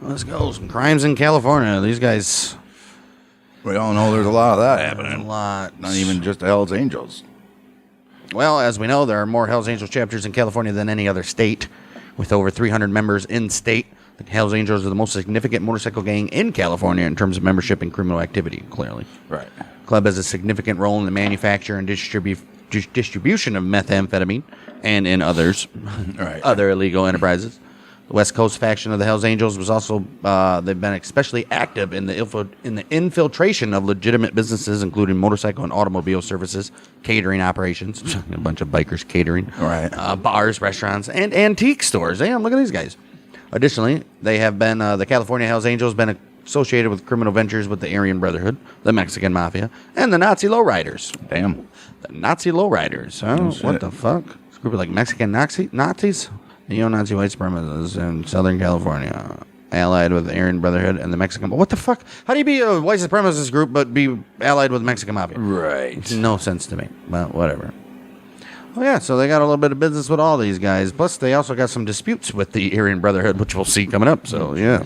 Let's go. Some crimes in California. These guys. We all know there's a lot of that happening. A lot. Not even just the Hells Angels. Well, as we know, there are more Hells Angels chapters in California than any other state. With over 300 members in state, the Hells Angels are the most significant motorcycle gang in California in terms of membership and criminal activity, clearly. Right. The club has a significant role in the manufacture and distribution of methamphetamine and in other illegal enterprises. The West Coast faction of the Hells Angels was also, they've been especially active in the infiltration of legitimate businesses, including motorcycle and automobile services, catering operations, a bunch of bikers catering, bars, restaurants, and antique stores. Damn, look at these guys. Additionally, they have been, the California Hells Angels been associated with criminal ventures with the Aryan Brotherhood, the Mexican Mafia, and the Nazi Lowriders. Damn. The Nazi Lowriders. Oh, what the fuck? This group of like Mexican Nazis? Neo-Nazi white supremacists in Southern California, allied with the Aryan Brotherhood and the Mexican. What the fuck? How do you be a white supremacist group but be allied with the Mexican Mafia? Right. It's no sense to me. Well, whatever. Oh yeah, so they got a little bit of business with all these guys. Plus, they also got some disputes with the Aryan Brotherhood, which we'll see coming up. So yeah.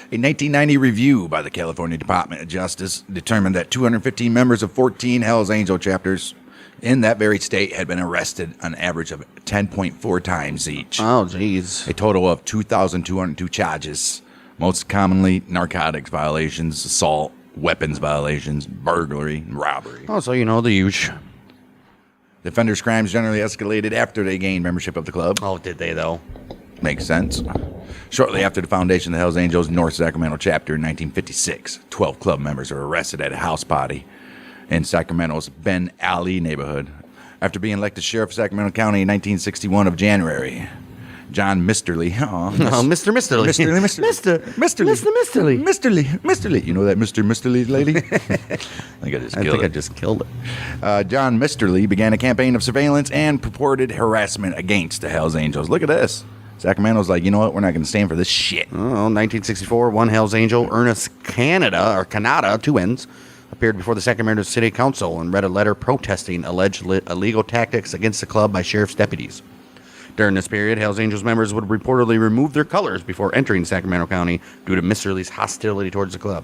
A 1990 review by the California Department of Justice determined that 215 members of 14 Hells Angel chapters in that very state had been arrested an average of 10.4 times each. Oh, jeez. A total of 2,202 charges, most commonly narcotics violations, assault, weapons violations, burglary, and robbery. Oh, so you know the usual. The offenders' crimes generally escalated after they gained membership of the club. Oh, did they, though? Makes sense. Shortly after the foundation of the Hells Angels North Sacramento chapter in 1956, 12 club members were arrested at a house party in Sacramento's Ben Alley neighborhood. After being elected sheriff of Sacramento County in 1961 of January, John Misterly. Mr. Misterly. Misterly. You know that Mr. Misterly lady? I just killed it. John Misterly began a campaign of surveillance and purported harassment against the Hells Angels. Look at this. Sacramento's like, you know what? We're not going to stand for this shit. Oh, 1964, one Hells Angel, Ernest Canada, two N's, appeared before the Sacramento City Council and read a letter protesting alleged illegal tactics against the club by sheriff's deputies. During this period, Hells Angels members would reportedly remove their colors before entering Sacramento County due to Misterly's hostility towards the club.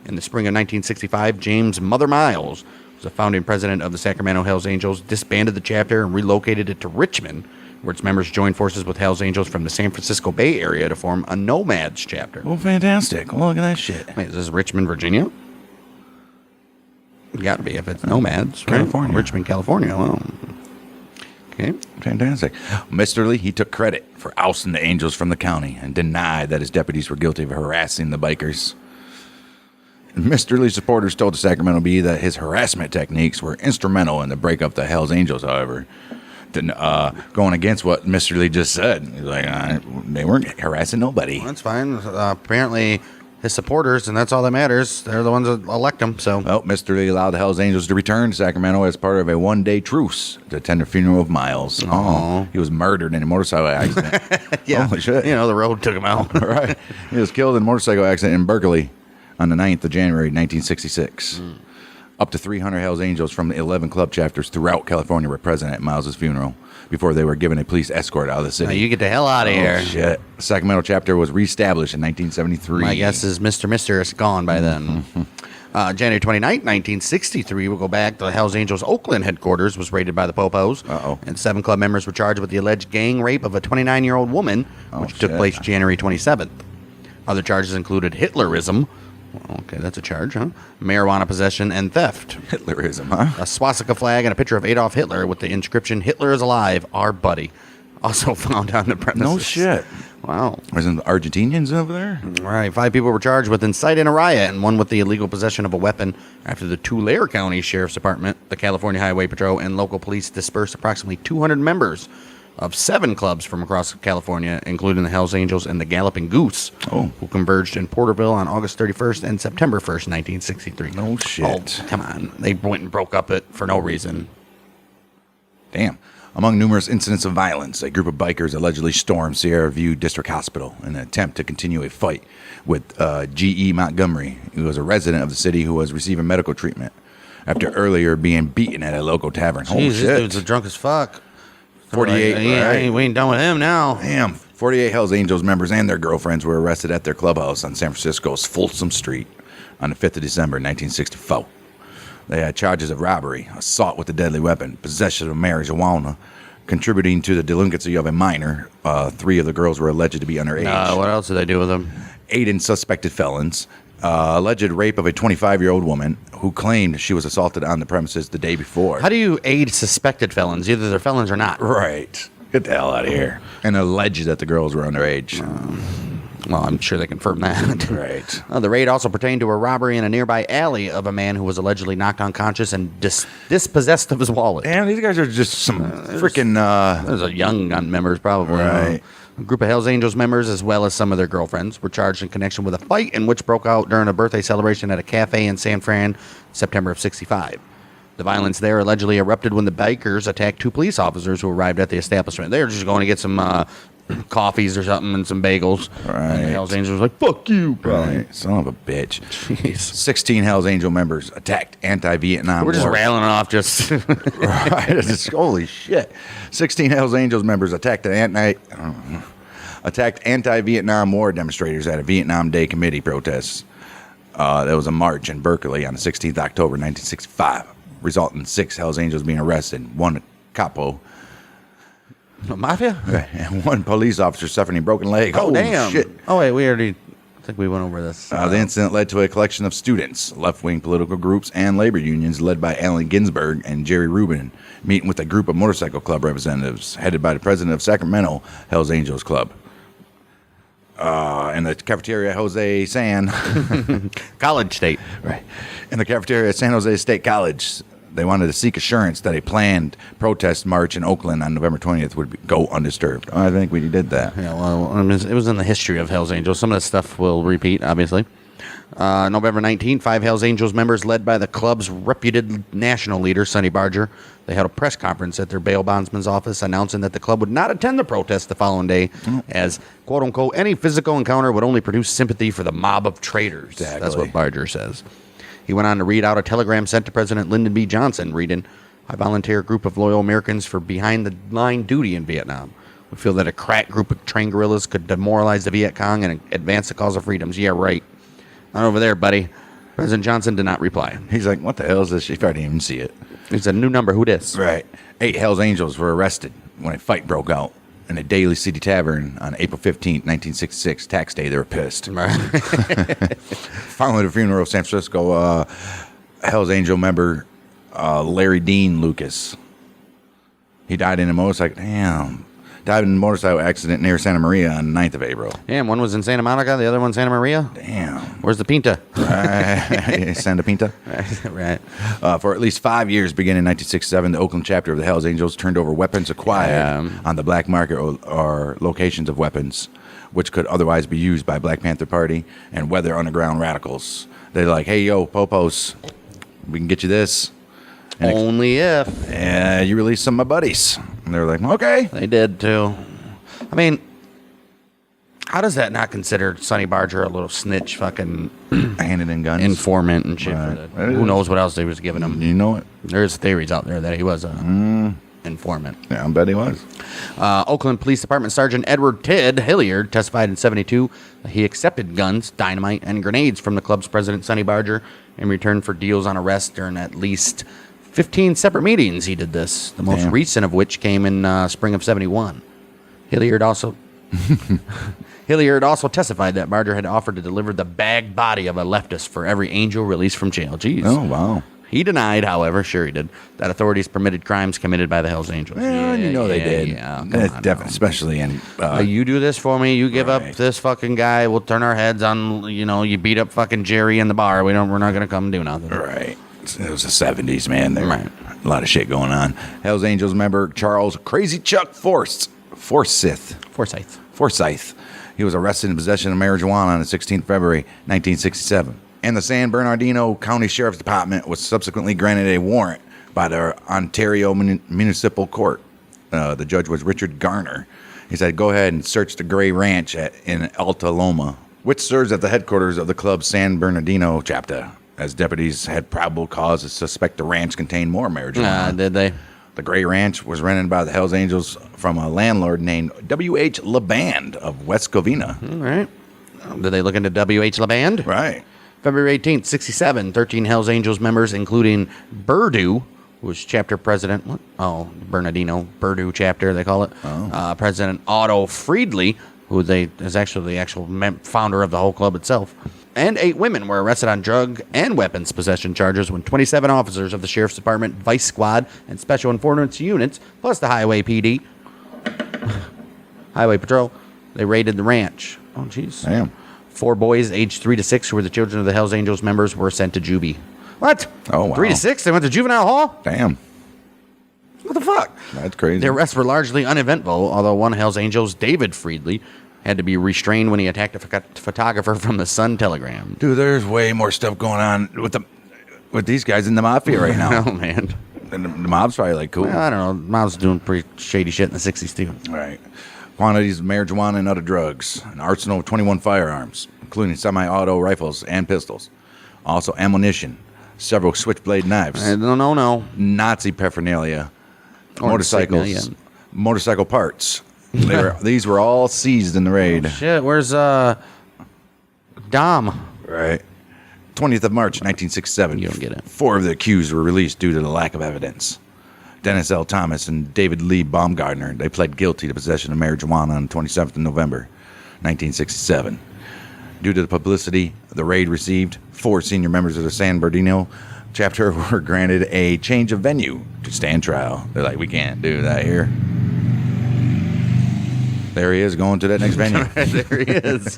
In the spring of 1965, James Mother Miles, the founding president of the Sacramento Hells Angels, disbanded the chapter and relocated it to Richmond, where its members joined forces with Hells Angels from the San Francisco Bay Area to form a Nomads chapter. Oh, fantastic. Well, look at that shit. Wait, is this Richmond, Virginia? Got to be if it's Nomads, right? California. Richmond, California. Well, okay. Fantastic. Mr. Lee, he took credit for ousting the Angels from the county and denied that his deputies were guilty of harassing the bikers. Mr. Lee's supporters told the Sacramento Bee that his harassment techniques were instrumental in the breakup of the Hells Angels, however. Going against what Mr. Lee just said. He's like, they weren't harassing nobody. Well, that's fine. Apparently, his supporters, and that's all that matters, they're the ones that elect him. So, well, Mr. Lee allowed the Hells Angels to return to Sacramento as part of a one-day truce to attend the funeral of Miles. Oh, he was murdered in a motorcycle accident. Yeah. Holy shit. You know, the road took him out. Right. He was killed in a motorcycle accident in Berkeley on the 9th of January, 1966. Up to 300 Hells Angels from the 11 club chapters throughout California were present at Miles' funeral before they were given a police escort out of the city. Now you get the hell out of here. Shit. The Sacramento chapter was reestablished in 1973. My guess is Mr. is gone by then. January 29th, 1963, we'll go back. The Hells Angels Oakland headquarters was raided by the Popos. And 7 club members were charged with the alleged gang rape of a 29-year-old woman, which took place January 27th. Other charges included Hitlerism. Okay, that's a charge, huh? Marijuana possession and theft. Hitlerism, huh? A swastika flag and a picture of Adolf Hitler with the inscription, "Hitler is alive, our buddy." Also found on the premises. No shit. Wow. Wasn't the Argentinians over there? All right, 5 people were charged with inciting a riot and 1 with the illegal possession of a weapon after the Tulare County Sheriff's Department, the California Highway Patrol, and local police dispersed approximately 200 members of 7 clubs from across California, including the Hells Angels and the Galloping Goose, who converged in Porterville on August 31st and September 1st, 1963. No shit. Oh, come on. They went and broke up it for no reason. Damn. Among numerous incidents of violence, a group of bikers allegedly stormed Sierra View District Hospital in an attempt to continue a fight with G.E. Montgomery, who was a resident of the city who was receiving medical treatment after earlier being beaten at a local tavern. Jeez, this dude's a drunk as fuck. 48. We ain't done with him now. Damn. 48 Hells Angels members and their girlfriends were arrested at their clubhouse on San Francisco's Folsom Street on the 5th of December, 1964. They had charges of robbery, assault with a deadly weapon, possession of marijuana, contributing to the delinquency of a minor. 3 of the girls were alleged to be underage. What else did they do with them? 8 suspected felons. Alleged rape of a 25-year-old woman who claimed she was assaulted on the premises the day before. How do you aid suspected felons? Either they're felons or not. Right. Get the hell out of here. And alleged that the girls were underage. Well, I'm sure they confirmed that. Right. The raid also pertained to a robbery in a nearby alley of a man who was allegedly knocked unconscious and dispossessed of his wallet. Damn, these guys are just some freaking... There's a young gun members, probably. Right. A group of Hells Angels members, as well as some of their girlfriends, were charged in connection with a fight in which broke out during a birthday celebration at a cafe in San Fran, September of '65. The violence there allegedly erupted when the bikers attacked 2 police officers who arrived at the establishment. They were just going to get some coffees or something and some bagels. Right. And the Hells Angels were like, fuck you, bro. Right. Son of a bitch. Jeez. 16 Hells Angel members attacked anti-Vietnam We're just War. railing off just... Right. It's- holy shit. 16 Hells Angels members attacked anti-Vietnam War demonstrators at a Vietnam Day Committee protest. There was a march in Berkeley on the 16th October 1965, resulting in 6 Hells Angels being arrested, 1 capo, Mafia? and 1 police officer suffering a broken leg. Oh, damn. Shit. Oh, wait, I think we went over this. The incident led to a collection of students, left-wing political groups, and labor unions led by Allen Ginsberg and Jerry Rubin, meeting with a group of motorcycle club representatives headed by the president of Sacramento Hells Angels Club. In the cafeteria at Jose San. College State. Right. In the cafeteria at San Jose State College, they wanted to seek assurance that a planned protest march in Oakland on November 20th would go undisturbed. I think we did that. Yeah, well, I mean, it was in the history of Hells Angels. Some of that stuff will repeat, obviously. November 19th, 5 Hells Angels members led by the club's reputed national leader, Sonny Barger. They held a press conference at their bail bondsman's office announcing that the club would not attend the protest the following day as, quote-unquote, any physical encounter would only produce sympathy for the mob of traitors. Exactly. That's what Barger says. He went on to read out a telegram sent to President Lyndon B. Johnson, reading, I volunteer a group of loyal Americans for behind-the-line duty in Vietnam. We feel that a crack group of trained guerrillas could demoralize the Viet Cong and advance the cause of freedoms. Yeah, right. Not over there, buddy. President Johnson did not reply. He's like, what the hell is this? She didn't even see it. It's a new number. Who dis? Right. 8 Hells Angels were arrested when a fight broke out in a Daly City Tavern on April 15th, 1966. Tax day, they were pissed. Following the funeral of San Francisco Hells Angel member Larry Dean Lucas. He died in a motorcycle. Died in a motorcycle accident near Santa Maria on the 9th of April. Damn, one was in Santa Monica, the other one Santa Maria. Damn. Where's the Pinta? Santa Pinta. Right. For at least 5 years, beginning in 1967, the Oakland chapter of the Hells Angels turned over weapons acquired on the black market or locations of weapons, which could otherwise be used by Black Panther Party and Weather Underground radicals. They're like, hey, yo, Popos, we can get you this. And Only if. you release some of my buddies. And they're like, okay. They did, too. I mean, how does that not consider Sonny Barger a little snitch fucking Handed in guns. informant and shit? Right. Who knows what else they was giving him? You know it? There's theories out there that he was a informant. Yeah, I bet he was. Oakland Police Department Sergeant Edward Ted Hilliard testified in '72 that he accepted guns, dynamite, and grenades from the club's president, Sonny Barger, in return for deals on arrest during at least 15 separate meetings. He did this, the most recent of which came in spring of '71. Hilliard also testified that Barger had offered to deliver the bagged body of a leftist for every angel released from jail. Jeez. Oh, wow. He denied, however, sure he did, that authorities permitted crimes committed by the Hells Angels. Well, they did. Yeah, come That's on definitely, now. especially in. You do this for me, you give up Right. this fucking guy, we'll turn our heads on, you beat up fucking Jerry in the bar. We're not going to come do nothing. Right. It was the 70s, man. There Right. a lot of shit going on. Hells Angels member Charles Crazy Chuck Forsyth. He was arrested in possession of marijuana on the 16th February 1967. And the San Bernardino County Sheriff's Department was subsequently granted a warrant by the Ontario Municipal Court. The judge was Richard Garner. He said, go ahead and search the Gray Ranch in Alta Loma, which serves at the headquarters of the club's San Bernardino chapter, as deputies had probable cause to suspect the ranch contained more marijuana. Did they? The Gray Ranch was rented by the Hells Angels from a landlord named W.H. LeBand of West Covina. All right. Did they look into W.H. LeBand? Right. February 18th, 67, 13 Hells Angels members, including Burdu, who was chapter president. What? Oh, Bernardino. Burdu chapter, they call it. President Otto Friedley, who is actually the actual founder of the whole club itself. And 8 women were arrested on drug and weapons possession charges when 27 officers of the Sheriff's Department, Vice Squad, and Special Informants units, plus the Highway PD, Highway Patrol, they raided the ranch. Oh, jeez. Damn. 4 boys aged 3 to 6 who were the children of the Hells Angels members were sent to juvie. What? Oh, wow. 3 to 6? They went to juvenile hall? Damn. What the fuck? That's crazy. The arrests were largely uneventful, although one Hells Angels, David Friedley, had to be restrained when he attacked a photographer from the Sun Telegram. Dude, there's way more stuff going on with these guys in the mafia right now. Oh, man. And the mob's probably like, cool. Well, I don't know. Mom's doing pretty shady shit in the 60s, too. Right. Quantities of marijuana and other drugs. An arsenal of 21 firearms, including semi-auto rifles and pistols. Also ammunition. Several switchblade knives. No. Nazi paraphernalia. Or Motorcycles. insignia, Motorcycle parts. These were all seized in the raid. Oh, shit, where's Dom? Right. 20th of March, 1967. You don't get it. 4 of the accused were released due to the lack of evidence. Dennis L. Thomas and David Lee Baumgartner, they pled guilty to possession of marijuana on 27th of November, 1967. Due to the publicity the raid received, 4 senior members of the San Bernardino chapter were granted a change of venue to stand trial. They're like, we can't do that here. There he is going to that next venue. There he is.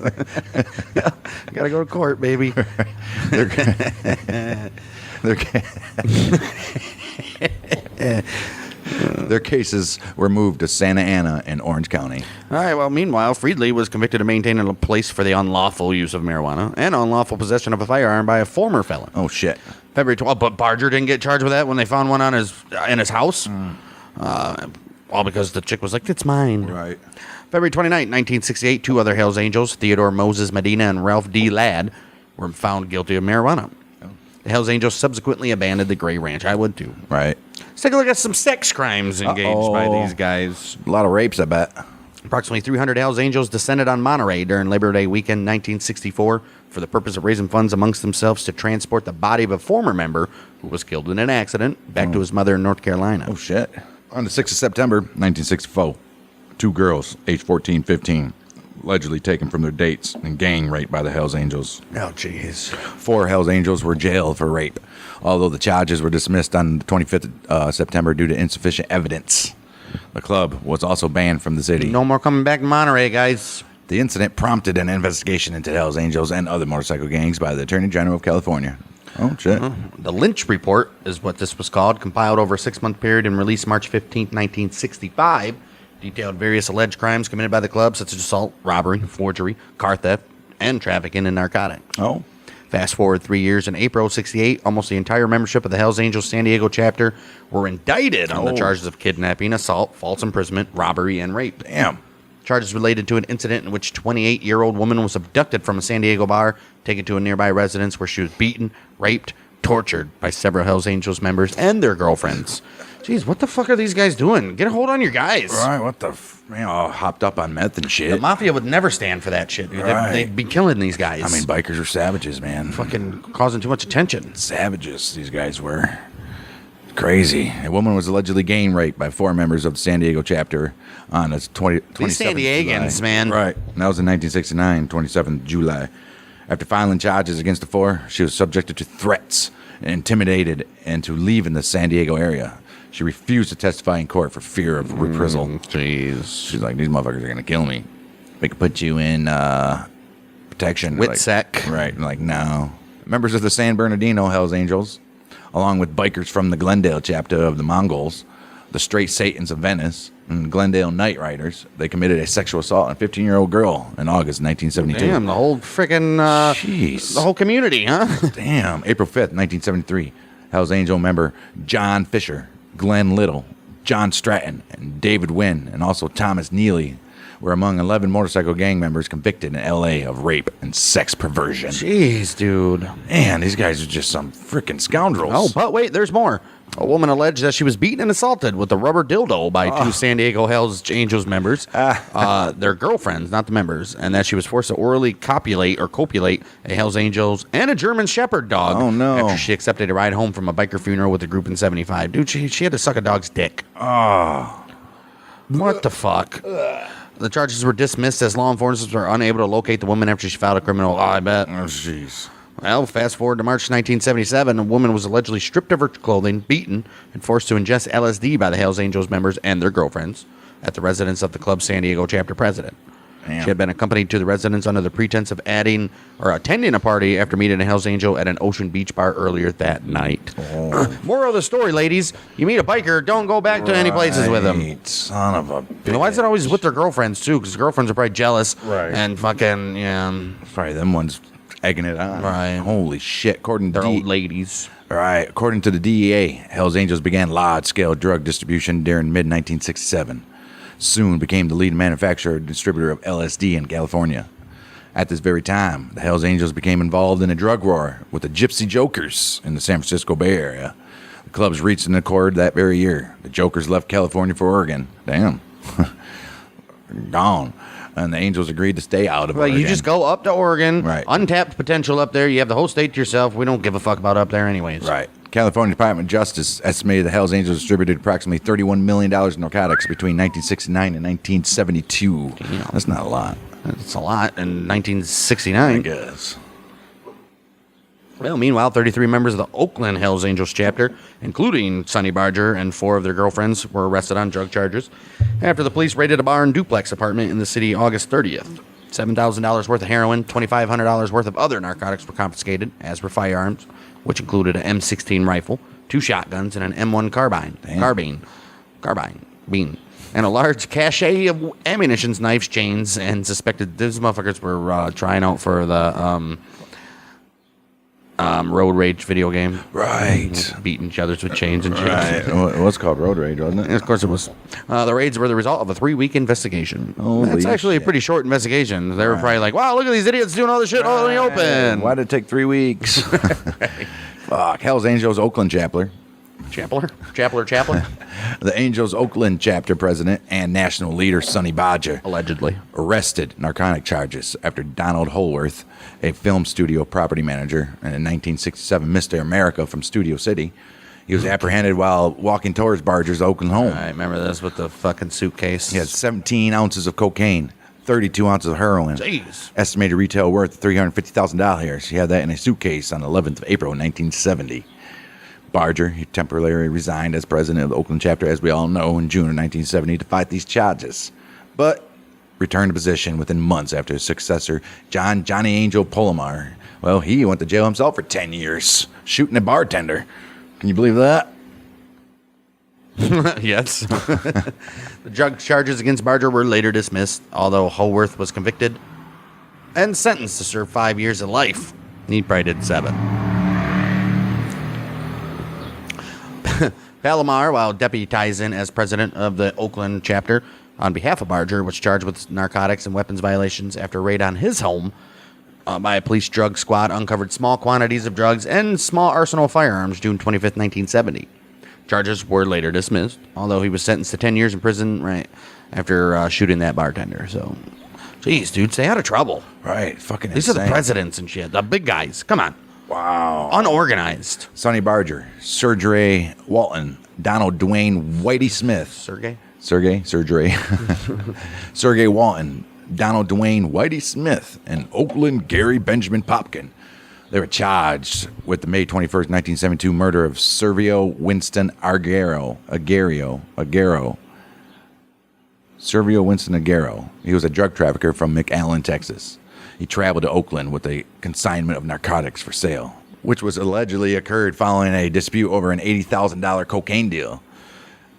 Gotta go to court, baby. Their cases were moved to Santa Ana in Orange County. All right, well, meanwhile, Friedley was convicted of maintaining a place for the unlawful use of marijuana and unlawful possession of a firearm by a former felon. Oh, shit. February 12th, but Barger didn't get charged with that when they found one in his house. All because the chick was like, it's mine. Right. February 29th, 1968, 2 other Hells Angels, Theodore Moses Medina and Ralph D. Ladd, were found guilty of marijuana. Oh. The Hells Angels subsequently abandoned the Gray Ranch. I would too. Right. Let's take a look at some sex crimes engaged by these guys. A lot of rapes, I bet. Approximately 300 Hells Angels descended on Monterey during Labor Day weekend 1964 for the purpose of raising funds amongst themselves to transport the body of a former member who was killed in an accident back to his mother in North Carolina. Oh, shit. On the 6th of September, 1964, 2 girls, aged 14, 15, allegedly taken from their dates and gang raped by the Hells Angels. Oh, jeez. 4 Hells Angels were jailed for rape, although the charges were dismissed on the 25th of September due to insufficient evidence. The club was also banned from the city. No more coming back to Monterey, guys. The incident prompted an investigation into the Hells Angels and other motorcycle gangs by the Attorney General of California. Oh, shit. The Lynch Report is what this was called, compiled over a 6-month period and released March 15, 1965, detailed various alleged crimes committed by the club, such as assault, robbery, forgery, car theft, and trafficking in narcotics. Oh. Fast forward 3 years, in April 68, almost the entire membership of the Hells Angels San Diego chapter were indicted on the charges of kidnapping, assault, false imprisonment, robbery, and rape. Damn. Charges related to an incident in which a 28-year-old woman was abducted from a San Diego bar, taken to a nearby residence where she was beaten, raped, tortured by several Hells Angels members and their girlfriends. Jeez, what the fuck are these guys doing? Get a hold on your guys. Right, what the all hopped up on meth and shit. The mafia would never stand for that shit, dude. Right. They'd be killing these guys. I mean, bikers are savages, man. fucking causing too much attention. Savages, these guys were. Crazy. A woman was allegedly gang raped by 4 members of the San Diego chapter on its 27th These San Diegans, July. man. Right. And that was in 1969, 27th July. After filing charges against the 4, she was subjected to threats and intimidated into leaving the San Diego area. She refused to testify in court for fear of reprisal. Jeez. She's like, these motherfuckers are going to kill me. We could put you in protection. WITSEC. Right. I'm like, no. Members of the San Bernardino Hells Angels, along with bikers from the Glendale chapter of the Mongols, the Straight Satans of Venice, and Glendale Night Riders, they committed a sexual assault on a 15-year-old girl in August 1972. Damn, the whole freaking, Jeez. the whole community, huh? Damn. April 5th, 1973, Hells Angel member John Fisher, Glenn Little, John Stratton, and David Wynn, and also Thomas Neely were among 11 motorcycle gang members convicted in L.A. of rape and sex perversion. Jeez, dude. Man, these guys are just some freaking scoundrels. Oh, but wait, there's more. A woman alleged that she was beaten and assaulted with a rubber dildo by two San Diego Hells Angels members, their girlfriends, not the members, and that she was forced to orally copulate a Hells Angels and a German Shepherd dog after she accepted a ride home from a biker funeral with a group in 75. Dude, she had to suck a dog's dick. What the fuck? The charges were dismissed as law enforcement were unable to locate the woman after she filed a criminal. I bet. Oh, jeez. Well, fast forward to March 1977, a woman was allegedly stripped of her clothing, beaten, and forced to ingest LSD by the Hells Angels members and their girlfriends at the residence of the club's San Diego chapter president. Damn. She had been accompanied to the residence under the pretense of attending a party after meeting a Hells Angel at an Ocean Beach bar earlier that night. Moral of the story, ladies, you meet a biker, don't go back to any places with them. Son of a bitch. You know, why is it always with their girlfriends, too? Because girlfriends are probably jealous. Right. And fucking, yeah. Probably them ones egging it on. Right. Holy shit. They're old ladies. Right. According to the DEA, Hells Angels began large-scale drug distribution during mid-1967. Soon became the lead manufacturer and distributor of LSD in California. At this very time, the Hells Angels became involved in a drug war with the Gypsy Jokers in the San Francisco Bay Area. The clubs reached an accord that very year. The Jokers left California for Oregon. Damn. Gone. And the Angels agreed to stay out of Oregon. You just go up to Oregon. Right. Untapped potential up there. You have the whole state to yourself. We don't give a fuck about up there anyways. Right. California Department of Justice estimated the Hells Angels distributed approximately $31 million in narcotics between 1969 and 1972. Damn. That's not a lot. That's a lot in 1969. I guess. Well, meanwhile, 33 members of the Oakland Hells Angels chapter, including Sonny Barger and 4 of their girlfriends, were arrested on drug charges after the police raided a bar and duplex apartment in the city August 30th. $7,000 worth of heroin, $2,500 worth of other narcotics were confiscated, as were firearms, which included an M16 rifle, 2 shotguns, and an M1 carbine, and a large cache of ammunition, knives, chains, and suspected these motherfuckers were trying out for the Road Rage video game. Right. Beating each other with chains and shit. Right. It was called Road Rage, wasn't it? And of course it was. The raids were the result of a 3-week investigation. That's actually a pretty short investigation. They were probably like, wow, look at these idiots doing all this shit all in the open. Why did it take 3 weeks? Fuck. Hells Angels Oakland chapter. Chapler? The Angels Oakland chapter president and national leader Sonny Barger allegedly arrested narcotic charges after Donald Holworth, a film studio property manager and in 1967 Mr. America from Studio City, he was apprehended while walking towards Barger's Oakland home. I remember this with the fucking suitcase. He had 17 ounces of cocaine, 32 ounces of heroin. Jeez. Estimated retail worth $350,000. He had that in a suitcase on the 11th of April 1970. Barger, he temporarily resigned as president of the Oakland chapter, as we all know, in June of 1970 to fight these charges, but returned to position within months after his successor, Johnny Angel Polomar. Well, he went to jail himself for 10 years, shooting a bartender. Can you believe that? Yes. The drug charges against Barger were later dismissed, although Holworth was convicted and sentenced to serve 5 years of life. He probably did 7. Palomar, while deputizing as president of the Oakland chapter on behalf of Barger, was charged with narcotics and weapons violations after a raid on his home by a police drug squad uncovered small quantities of drugs and small arsenal of firearms June 25th, 1970. Charges were later dismissed, although he was sentenced to 10 years in prison right after shooting that bartender. So, jeez, dude, stay out of trouble. Right, fucking These insane. are the presidents and shit, the big guys. Come on. Wow. Unorganized. Sonny Barger, Sergey Walton, Donald Dwayne Whitey Smith. Sergey Walton, Donald Dwayne Whitey Smith, and Oakland Gary Benjamin Popkin. They were charged with the May 21st, 1972 murder of Servio Winston Aguero. Servio Winston Aguero. He was a drug trafficker from McAllen, Texas. He traveled to Oakland with a consignment of narcotics for sale, which was allegedly occurred following a dispute over an $80,000 cocaine deal.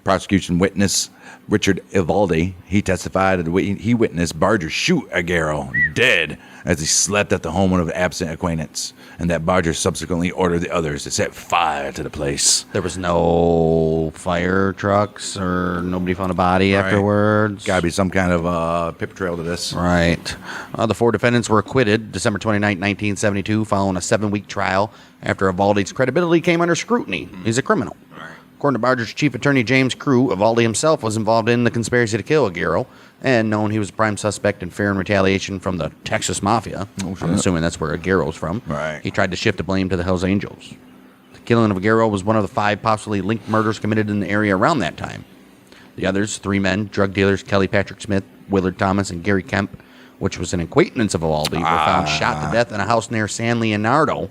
Prosecution witness Richard Ivaldi, he testified that he witnessed Barger shoot Aguero dead as he slept at the home of an absent acquaintance, and that Barger subsequently ordered the others to set fire to the place. There was no fire trucks or nobody found a body afterwards. Gotta be some kind of paper trail to this. Right. The 4 defendants were acquitted December 29, 1972, following a 7-week trial after Ivaldi's credibility came under scrutiny. He's a criminal. According to Barger's chief attorney, James Crew, Evaldi himself was involved in the conspiracy to kill Aguirre and known he was a prime suspect in fear and retaliation from the Texas Mafia. I'm assuming that's where Aguirre's from. Right. He tried to shift the blame to the Hells Angels. The killing of Aguirre was one of the 5 possibly linked murders committed in the area around that time. The others, 3 men, drug dealers Kelly Patrick Smith, Willard Thomas, and Gary Kemp, which was an acquaintance of Evaldi, were found shot to death in a house near San Leandro,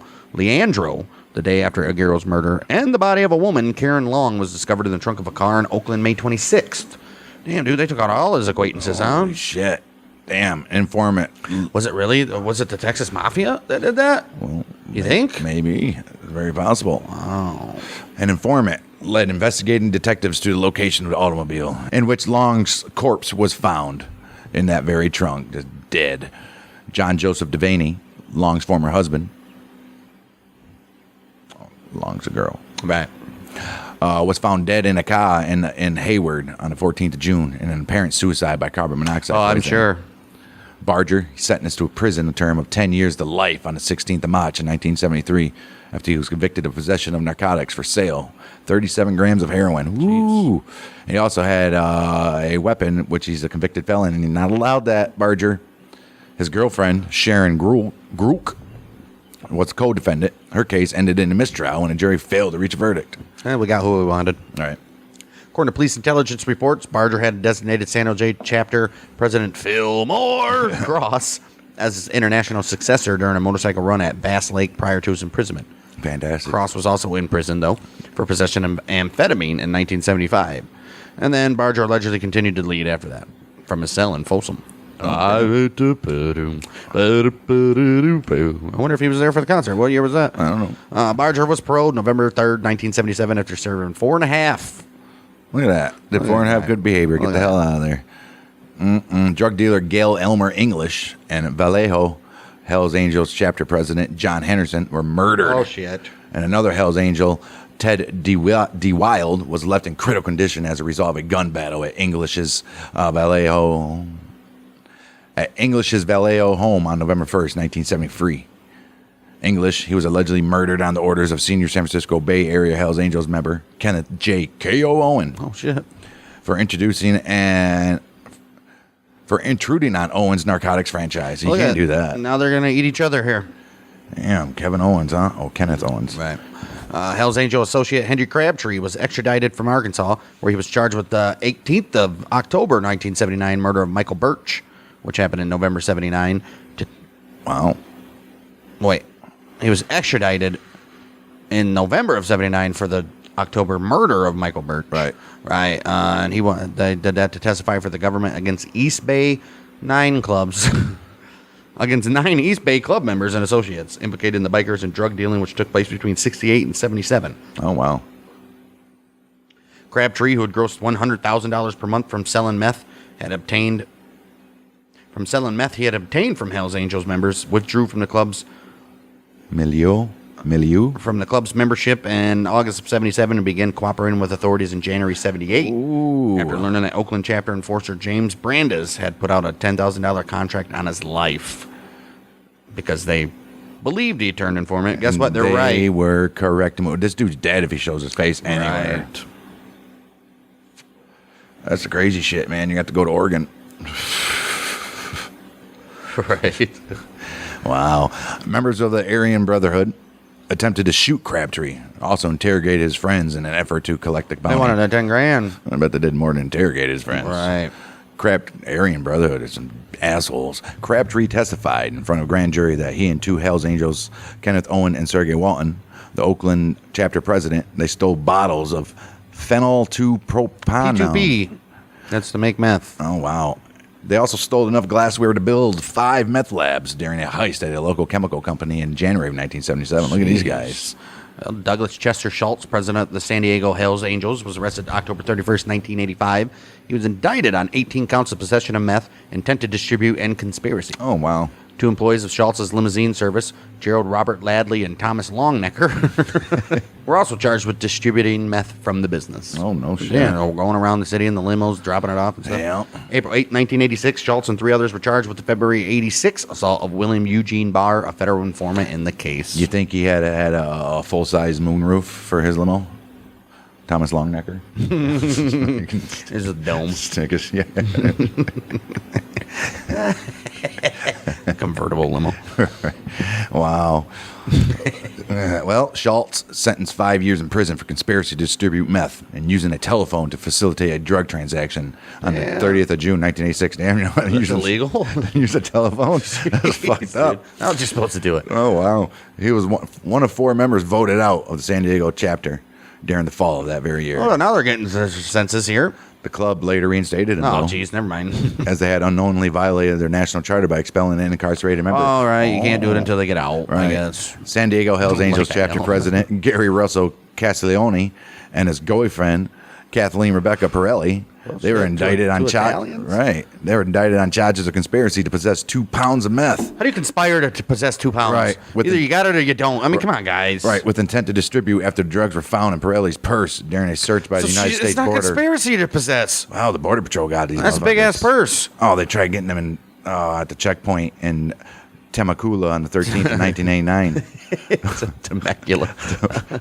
the day after Aguirre's murder, and the body of a woman, Karen Long, was discovered in the trunk of a car in Oakland, May 26th. Damn, dude, they took out all his acquaintances, Holy shit. Damn, informant. Was it really? Was it the Texas Mafia that did that? Well, you think? Maybe. It's very possible. Wow. An informant led investigating detectives to the location of the automobile in which Long's corpse was found in that very trunk, just dead. John Joseph Devaney, Long's former husband. Long's a girl. Right. Was found dead in a car in Hayward on the 14th of June in an apparent suicide by carbon monoxide. Oh, I'm poisoning. sure. Barger sentenced to a prison term of 10 years to life on the 16th of March in 1973 after he was convicted of possession of narcotics for sale, 37 grams of heroin. Woo! He also had a weapon, which he's a convicted felon, and he's not allowed that, Barger. His girlfriend, Sharon Grook, was co-defendant. Her case ended in a mistrial when a jury failed to reach a verdict. We got who we wanted. All right. According to police intelligence reports, Barger had designated San Jose chapter President Fillmore Cross as his international successor during a motorcycle run at Bass Lake prior to his imprisonment. Fantastic. Cross was also in prison, though, for possession of amphetamine in 1975. And then Barger allegedly continued to lead after that from his cell in Folsom. I wonder if he was there for the concert. What year was that? I don't know. Barger was paroled November 3rd, 1977 after serving 4.5. Look at that. Did 4.5 good behavior. Get the hell out of there. Drug dealer Gail Elmer English and Vallejo Hells Angels chapter president John Henderson were murdered. Oh, shit. And another Hells Angel, Ted D. Wild, was left in critical condition as a result of a gun battle at English's Vallejo home on November 1st, 1973. English, he was allegedly murdered on the orders of senior San Francisco Bay Area Hells Angels member Kenneth J. K.O. Owen. Oh, shit. For intruding on Owen's narcotics franchise. You can't do that. Now they're going to eat each other here. Damn, Kevin Owens, huh? Oh, Kenneth Owens. Right. Hells Angel associate Henry Crabtree was extradited from Arkansas, where he was charged with the 18th of October 1979 murder of Michael Birch, which happened in November 79. Wow. Wait. He was extradited in November of 79 for the October murder of Michael Birch. Right. Right. And they did that to testify for the government against East Bay 9 clubs. Against 9 East Bay club members and associates implicated in the bikers and drug dealing, which took place between 68 and 77. Oh, wow. Crabtree, who had grossed $100,000 per month from selling meth, he had obtained from Hells Angels members, withdrew from the club's Milieu? from the club's membership in August of 77 and began cooperating with authorities in January 78. Ooh. After learning that Oakland chapter enforcer James Brandes had put out a $10,000 contract on his life because they believed he turned informant. Guess what? They're right. They were correct. This dude's dead if he shows his face anywhere. Right. That's the crazy shit, man. You have to go to Oregon. Right. Wow. Members of the Aryan Brotherhood attempted to shoot Crabtree, also interrogated his friends in an effort to collect the bounty. They wanted that 10 grand. I bet they did more than interrogate his friends. Right. Aryan Brotherhood is some assholes. Crabtree testified in front of a grand jury that he and 2 Hells Angels, Kenneth Owen and Sergey Walton, the Oakland chapter president, they stole bottles of phenyl-2-propanol. P2P. That's to make meth. Oh, wow. They also stole enough glassware to build 5 meth labs during a heist at a local chemical company in January of 1977. Look at these guys. Douglas Chester Schultz, president of the San Diego Hells Angels, was arrested October 31st, 1985. He was indicted on 18 counts of possession of meth, intent to distribute, and conspiracy. Oh, wow. 2 employees of Schultz's limousine service, Gerald Robert Ladley and Thomas Longnecker, were also charged with distributing meth from the business. Oh, no shit. Yeah, going around the city in the limos, dropping it off and stuff. Yeah. April 8, 1986, Schultz and 3 others were charged with the February 86 assault of William Eugene Barr, a federal informant in the case. You think he had a full-size moonroof for his limo? Thomas Longnecker. There's a dome. Convertible limo. Wow. Well, Schultz sentenced 5 years in prison for conspiracy to distribute meth and using a telephone to facilitate a drug transaction on the 30th of June, 1986. Damn, you know how to use illegal? Use a telephone? That's fucked up. How was you supposed to do it? Oh, wow. He was one of 4 members voted out of the San Diego chapter during the fall of that very year. Oh, now they're getting census here. The club later reinstated him, Oh, geez, never mind. as they had unknowingly violated their national charter by expelling an incarcerated member. All right, you can't do it until they get out, I guess. San Diego Hells Angels chapter president Gary Russell Castiglione and his girlfriend Kathleen Rebecca Pirelli, they were indicted on charges. Right, they were indicted on charges of conspiracy to possess 2 pounds of meth. How do you conspire to possess 2 pounds? Right, Either you got it or you don't. I mean, come on, guys. Right, with intent to distribute after drugs were found in Pirelli's purse during a search by the United States it's not border. Conspiracy to possess. Wow, the Border Patrol got these. That's a big ass purse. Oh, they tried getting them in at the checkpoint in Temecula on the 13th of 1989. It's a Temecula.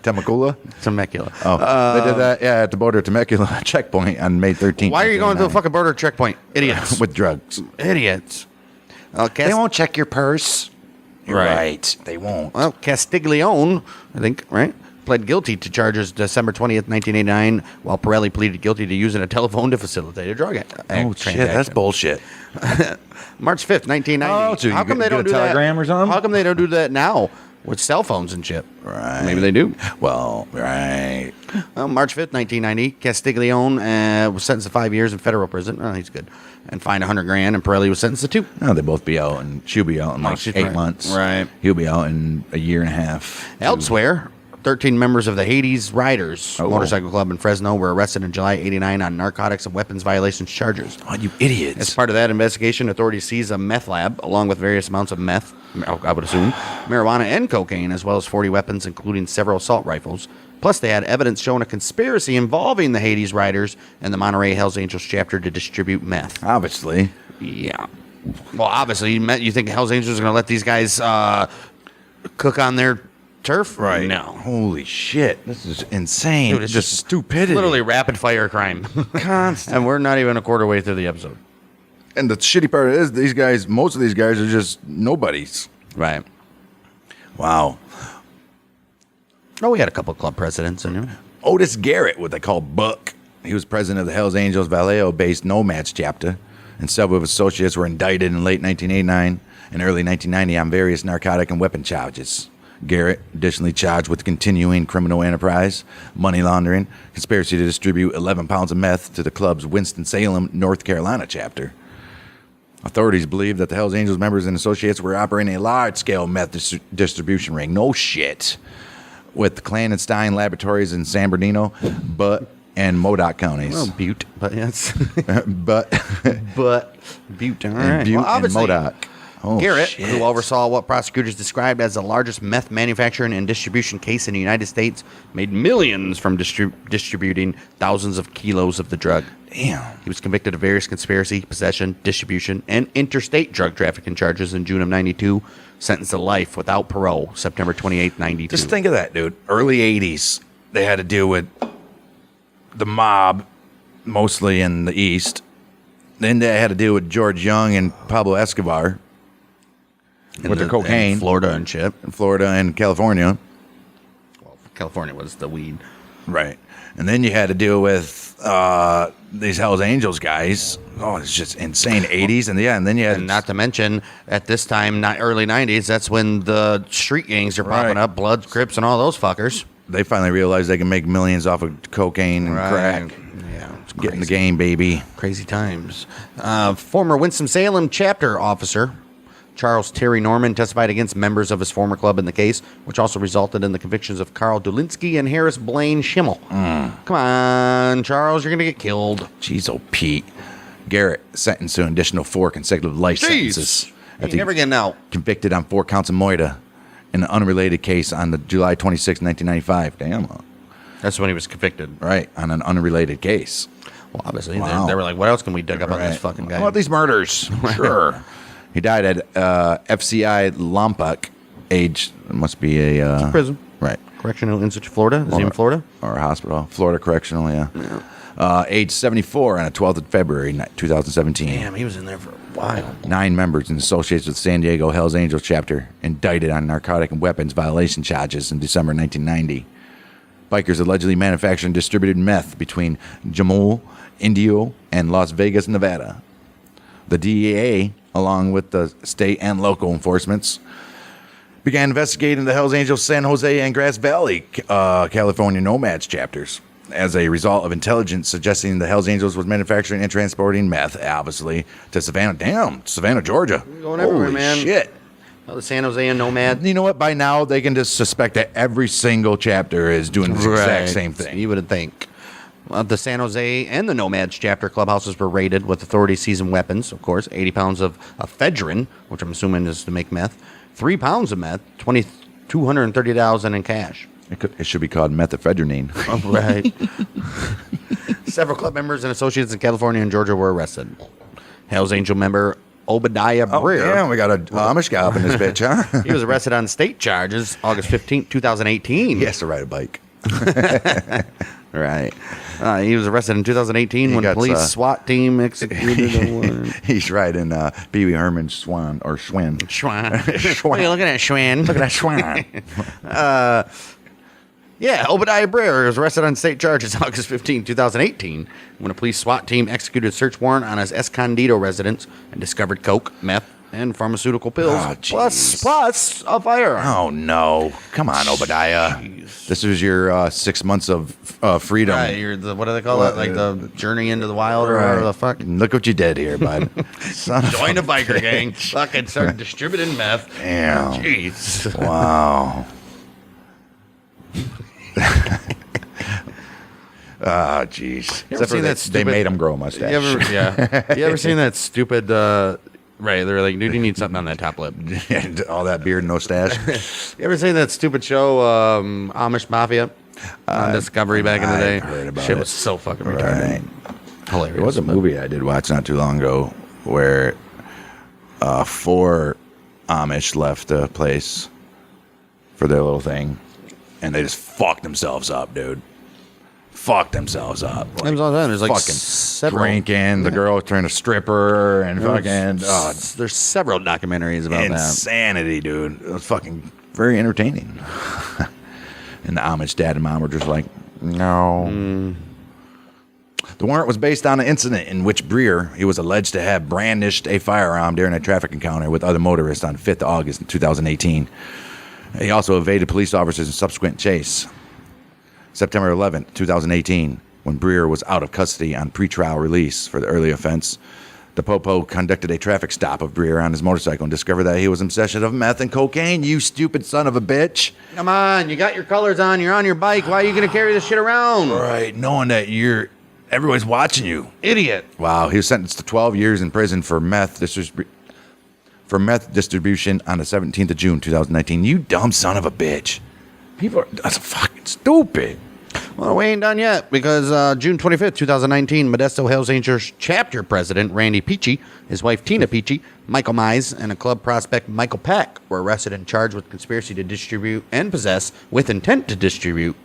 Temecula? Temecula. Oh, they did that, at the border Temecula checkpoint on May 13th. Why are you going to the fucking border checkpoint? Idiots. With drugs. Idiots. They won't check your purse. You're right. They won't. Well, Castiglione, I think, right? Pled guilty to charges December 20th, 1989, while Pirelli pleaded guilty to using a telephone to facilitate a drug shit, that's bullshit. March 5th, 1990. Oh, so how come they don't do telegram that? Or something? How come they don't do that now with cell phones and shit? Right. Maybe they do. Well, right. Well, March 5th, 1990, Castiglione was sentenced to 5 years in federal prison. Oh, he's good. And fined $100,000, and Pirelli was sentenced to 2. No, they both be out, and she'll be out in like 8 months. Right. He'll be out in a year and a half. Elsewhere, 13 members of the Hades Riders motorcycle club in Fresno were arrested in July '89 on narcotics and weapons violations charges. Oh, you idiots. As part of that investigation, authorities seized a meth lab along with various amounts of meth, I would assume, marijuana and cocaine, as well as 40 weapons, including several assault rifles. Plus, they had evidence showing a conspiracy involving the Hades Riders and the Monterey Hells Angels chapter to distribute meth. Obviously. Yeah. Well, obviously, you think Hells Angels are going to let these guys cook on their turf? Right. No. Holy shit. This is insane. Dude, it's just stupidity. Literally rapid fire crime. Constant. And we're not even a quarter way through the episode. And the shitty part is most of these guys are just nobodies. Right. Wow. Oh, we had a couple of club presidents in here. Otis Garrett, what they call Buck. He was president of the Hells Angels Vallejo-based Nomads chapter, and several of his associates were indicted in late 1989 and early 1990 on various narcotic and weapon charges. Garrett additionally charged with continuing criminal enterprise, money laundering, conspiracy to distribute 11 pounds of meth to the club's Winston-Salem, North Carolina chapter. Authorities believe that the Hells Angels members and associates were operating a large-scale meth distribution ring. No shit. With the Clandestine Laboratories in San Bernardino, Butte, and Modoc counties. Well, Butte, but yes. but Butte, all and right. Butte Well, and Modoc. Oh, Garrett, shit. who oversaw what prosecutors described as the largest meth manufacturing and distribution case in the United States, made millions from distributing thousands of kilos of the drug. Damn. He was convicted of various conspiracy, possession, distribution, and interstate drug trafficking charges in June of 92, sentenced to life without parole, September 28, 92. Just think of that, dude. Early 80s, they had to deal with the mob, mostly in the East. Then they had to deal with George Young and Pablo Escobar with their cocaine. In Florida and shit. In Florida and California. Well, California was the weed. Right. And then you had to deal with these Hells Angels guys. Oh, it's just insane. 80s. And then you had... And not to mention, at this time, not early 90s, that's when the street gangs are popping up, Bloods, Crips, and all those fuckers. They finally realized they can make millions off of cocaine and crack. Yeah, it's Get in the game, baby. Crazy times. Former Winston-Salem chapter officer Charles Terry Norman testified against members of his former club in the case, which also resulted in the convictions of Carl Dulinsky and Harris Blaine Schimmel. Come on, Charles, you're going to get killed. Jeez, oh, Pete. Garrett sentenced to an additional 4 consecutive life sentences. You're never getting out. Convicted on 4 counts of moida in an unrelated case on the July 26, 1995. Damn. That's when he was convicted. Right, on an unrelated case. Well, obviously, Wow. they were like, what else can we dig up on this fucking guy? How about these murders? Sure. He died at FCI Lompoc, age, must be a... prison. Right. Correctional Institute, Florida. Is he in Florida? Or hospital. Florida Correctional, yeah. Age 74 on the 12th of February, 2017. Damn, he was in there for a while. 9 members and associates with San Diego Hells Angels chapter indicted on narcotic and weapons violation charges in December 1990. Bikers allegedly manufactured and distributed meth between Jamul, Indio, and Las Vegas, Nevada. The DEA, along with the state and local enforcements, began investigating the Hells Angels San Jose and Grass Valley, California Nomads chapters as a result of intelligence suggesting the Hells Angels was manufacturing and transporting meth, obviously, to Savannah, Georgia. Going everywhere, Holy man. shit. Oh, the San Jose and Nomad. You know what? By now, they can just suspect that every single chapter is doing the exact same thing. You would think. Well, the San Jose and the Nomads chapter clubhouses were raided with authorities seizing weapons, of course, 80 pounds of ephedrine, which I'm assuming is to make meth, 3 pounds of meth, $230,000 in cash. It should be called methafedronine. Oh, right. Several club members and associates in California and Georgia were arrested. Hells Angel member Obadiah Breer. Yeah, we got a Amish guy up in this bitch, huh? He was arrested on state charges August 15, 2018. He has to ride a bike. Right. He was arrested in 2018 when police SWAT team executed a warrant. He's riding Pee Wee Herman's Schwan. Schwan. What are you looking at, Schwan? Look at that Schwan. Yeah, Obadiah Breer was arrested on state charges August 15, 2018, when a police SWAT team executed a search warrant on his Escondido residence and discovered coke, meth, and pharmaceutical pills, Oh, plus a firearm. Oh, no. Come on, Obadiah. Jeez. This was your 6 months of freedom. Right, what do they call it? Like the journey into the wild or whatever the fuck? Look what you did here, bud. Join a biker gang. Fucking start distributing meth. Damn. Jeez. Wow. Oh, jeez. Except for they made him grow a mustache. You ever seen that stupid, right, they're like, dude, you need something on that top lip. All that beard and no stash. You ever seen that stupid show, Amish Mafia, on Discovery back in the day? I've heard about Shit it. was so fucking retarded. Right. Hilarious. There was a movie I did watch not too long ago where 4 Amish left the place for their little thing, and they just fucked themselves up, dude. Fucked themselves up. It was all done. There's like fucking several, drinking. The girl turned a stripper and fucking. There's several documentaries about that. Insanity, dude. It was fucking very entertaining. And the Amish dad and mom were just like, no. The warrant was based on an incident in which Breer, he was alleged to have brandished a firearm during a traffic encounter with other motorists on 5th August 2018. He also evaded police officers in subsequent chase. September 11th, 2018, when Breer was out of custody on pretrial release for the early offense, the Popo conducted a traffic stop of Breer on his motorcycle and discovered that he was in possession of meth and cocaine. You stupid son of a bitch. Come on, you got your colors on, you're on your bike. Why are you going to carry this shit around? Right, knowing that everybody's watching you. Idiot. Wow, he was sentenced to 12 years in prison for meth distribution on the 17th of June, 2019. You dumb son of a bitch. That's fucking stupid. Well, we ain't done yet because June 25th, 2019, Modesto Hells Angels chapter president Randy Peachy, his wife Tina Peachy, Michael Mize, and a club prospect Michael Peck were arrested and charged with conspiracy to distribute and possess with intent to distribute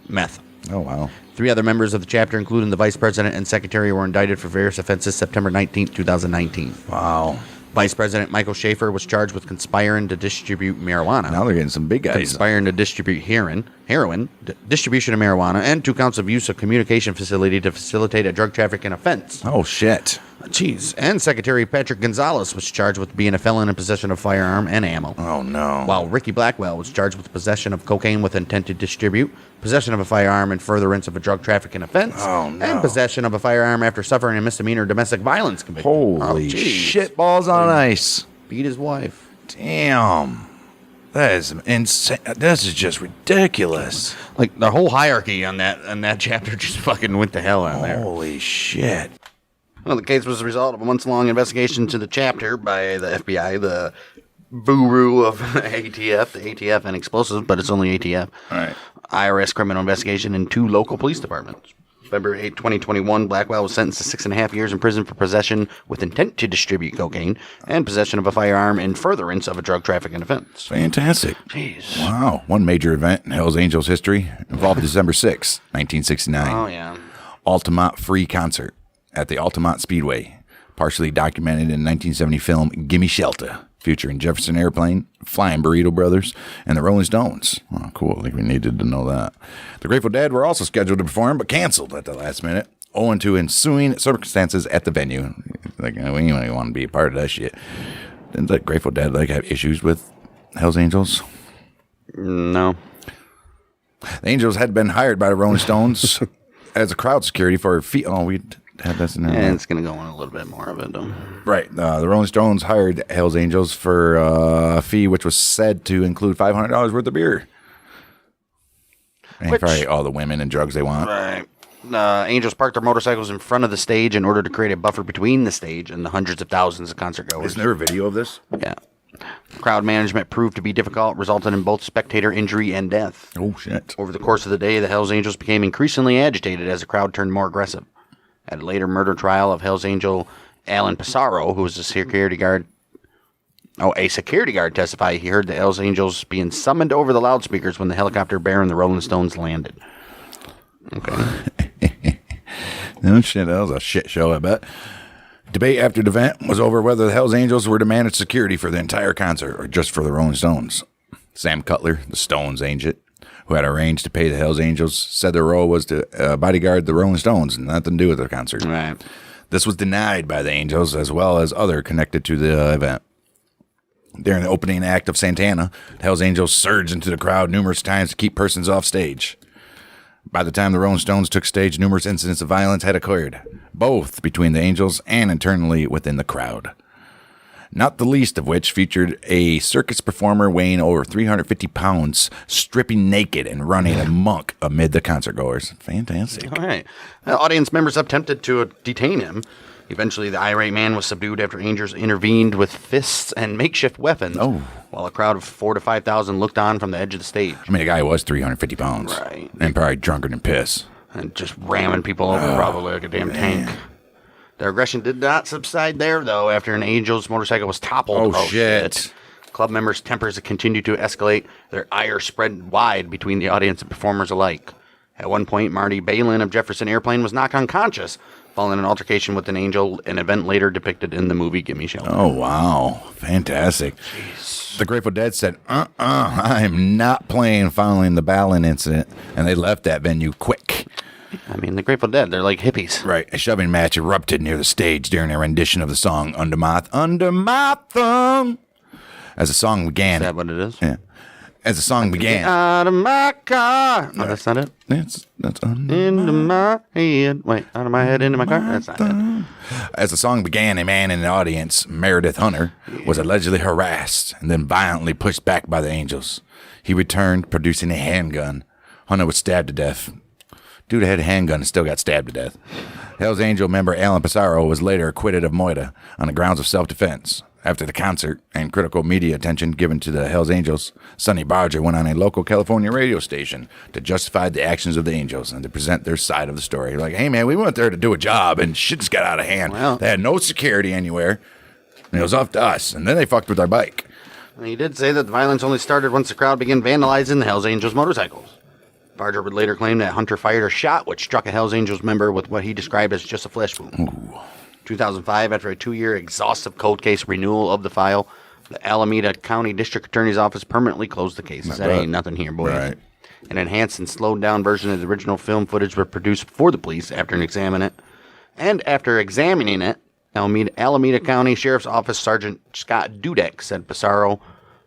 meth. Oh, wow. 3 other members of the chapter, including the vice president and secretary, were indicted for various offenses September 19th, 2019. Wow. Vice President Michael Schaefer was charged with conspiring to distribute marijuana. Now they're getting some big guys. Conspiring to distribute heroin, distribution of marijuana, and 2 counts of use of communication facility to facilitate a drug trafficking offense. Oh, shit. Jeez. And Secretary Patrick Gonzalez was charged with being a felon in possession of firearm and ammo. Oh, no. While Ricky Blackwell was charged with possession of cocaine with intent to distribute, possession of a firearm in furtherance of a drug trafficking offense, and possession of a firearm after suffering a misdemeanor domestic violence conviction. Holy shit balls on ice. Beat his wife. Damn. That is insane. This is just ridiculous. Like, the whole hierarchy on that chapter just fucking went to hell on there. Holy shit. Well, the case was the result of a months-long investigation to the chapter by the FBI, the guru of ATF, the ATF and explosives, but it's only ATF. All right. IRS criminal investigation, and 2 local police departments. November 8, 2021, Blackwell was sentenced to 6.5 years in prison for possession with intent to distribute cocaine and possession of a firearm in furtherance of a drug trafficking offense. Fantastic. Jeez. Wow. One major event in Hells Angels history involved December 6, 1969. Oh, yeah. Altamont Free Concert at the Altamont Speedway, partially documented in 1970 film Gimme Shelter, featuring Jefferson Airplane, Flying Burrito Brothers, and the Rolling Stones. Oh, cool. I think we needed to know that. The Grateful Dead were also scheduled to perform, but canceled at the last minute, owing to ensuing circumstances at the venue. Like, we don't even want to be a part of that shit. Didn't the Grateful Dead have issues with Hells Angels? No. The Angels had been hired by the Rolling Stones as a crowd security for a fee. Oh, we had this in there. And it's going to go on a little bit more of it, though. Right. The Rolling Stones hired Hells Angels for a fee which was said to include $500 worth of beer. And probably all the women and drugs they want. Right. Angels parked their motorcycles in front of the stage in order to create a buffer between the stage and the hundreds of thousands of concert goers. Isn't there a video of this? Yeah. Crowd management proved to be difficult, resulting in both spectator injury and death. Oh, shit. Over the course of the day, the Hells Angels became increasingly agitated as the crowd turned more aggressive. At a later murder trial of Hells Angel Alan Pissarro, who was a security guard testified he heard the Hells Angels being summoned over the loudspeakers when the helicopter bearing the Rolling Stones landed. Okay. No shit, that was a shit show, I bet. Debate after the event was over whether the Hells Angels were to manage security for the entire concert or just for the Rolling Stones. Sam Cutler, the Stones agent, who had arranged to pay the Hells Angels, said their role was to bodyguard the Rolling Stones and nothing to do with the concert. Right. This was denied by the Angels as well as other connected to the event. During the opening act of Santana, the Hells Angels surged into the crowd numerous times to keep persons off stage. By the time the Rolling Stones took stage, numerous incidents of violence had occurred, both between the Angels and internally within the crowd. Not the least of which featured a circus performer weighing over 350 pounds, stripping naked and running amok amid the concertgoers. Fantastic. All right. Audience members attempted to detain him. Eventually, the irate man was subdued after Angels intervened with fists and makeshift weapons, while a crowd of 4,000 to 5,000 looked on from the edge of the stage. I mean, the guy was 350 pounds. Right. And probably drunker than piss. And just ramming people over probably like a damn tank. Their aggression did not subside there, though, after an Angels motorcycle was toppled. Oh, shit. Club members' tempers continued to escalate. Their ire spread wide between the audience and performers alike. At one point, Marty Balin of Jefferson Airplane was knocked unconscious, following an altercation with an Angel, an event later depicted in the movie Gimme Shelter. Oh, wow. Fantastic. Jeez. The Grateful Dead said, I'm not playing following the Balin incident, and they left that venue quick. I mean, the Grateful Dead, they're like hippies. Right. A shoving match erupted near the stage during their rendition of the song Under My Thumb. As the song began. Is that what it is? Yeah. As the song began. Out of my car. No, that's not it. That's into my head. Wait, out of my head, into my car? That's not it. As the song began, a man in the audience, Meredith Hunter, was allegedly harassed and then violently pushed back by the Angels. He returned, producing a handgun. Hunter was stabbed to death. Dude had a handgun and still got stabbed to death. Hells Angel member Alan Pissarro was later acquitted of Moida on the grounds of self-defense. After the concert and critical media attention given to the Hells Angels, Sonny Barger went on a local California radio station to justify the actions of the Angels and to present their side of the story. Like, hey, man, we went there to do a job, and shit just got out of hand. Well, they had no security anywhere, and it was up to us. And then they fucked with our bike. He did say that the violence only started once the crowd began vandalizing the Hells Angels motorcycles. Barger would later claim that Hunter fired a shot which struck a Hells Angels member with what he described as just a flesh wound. Ooh. 2005, after a 2-year exhaustive cold case renewal of the file, the Alameda County District Attorney's Office permanently closed the case. That ain't nothing here, boy. Right. An enhanced and slowed down version of the original film footage were produced for the police after examining it, Alameda County Sheriff's Office Sergeant Scott Dudek said Pissarro,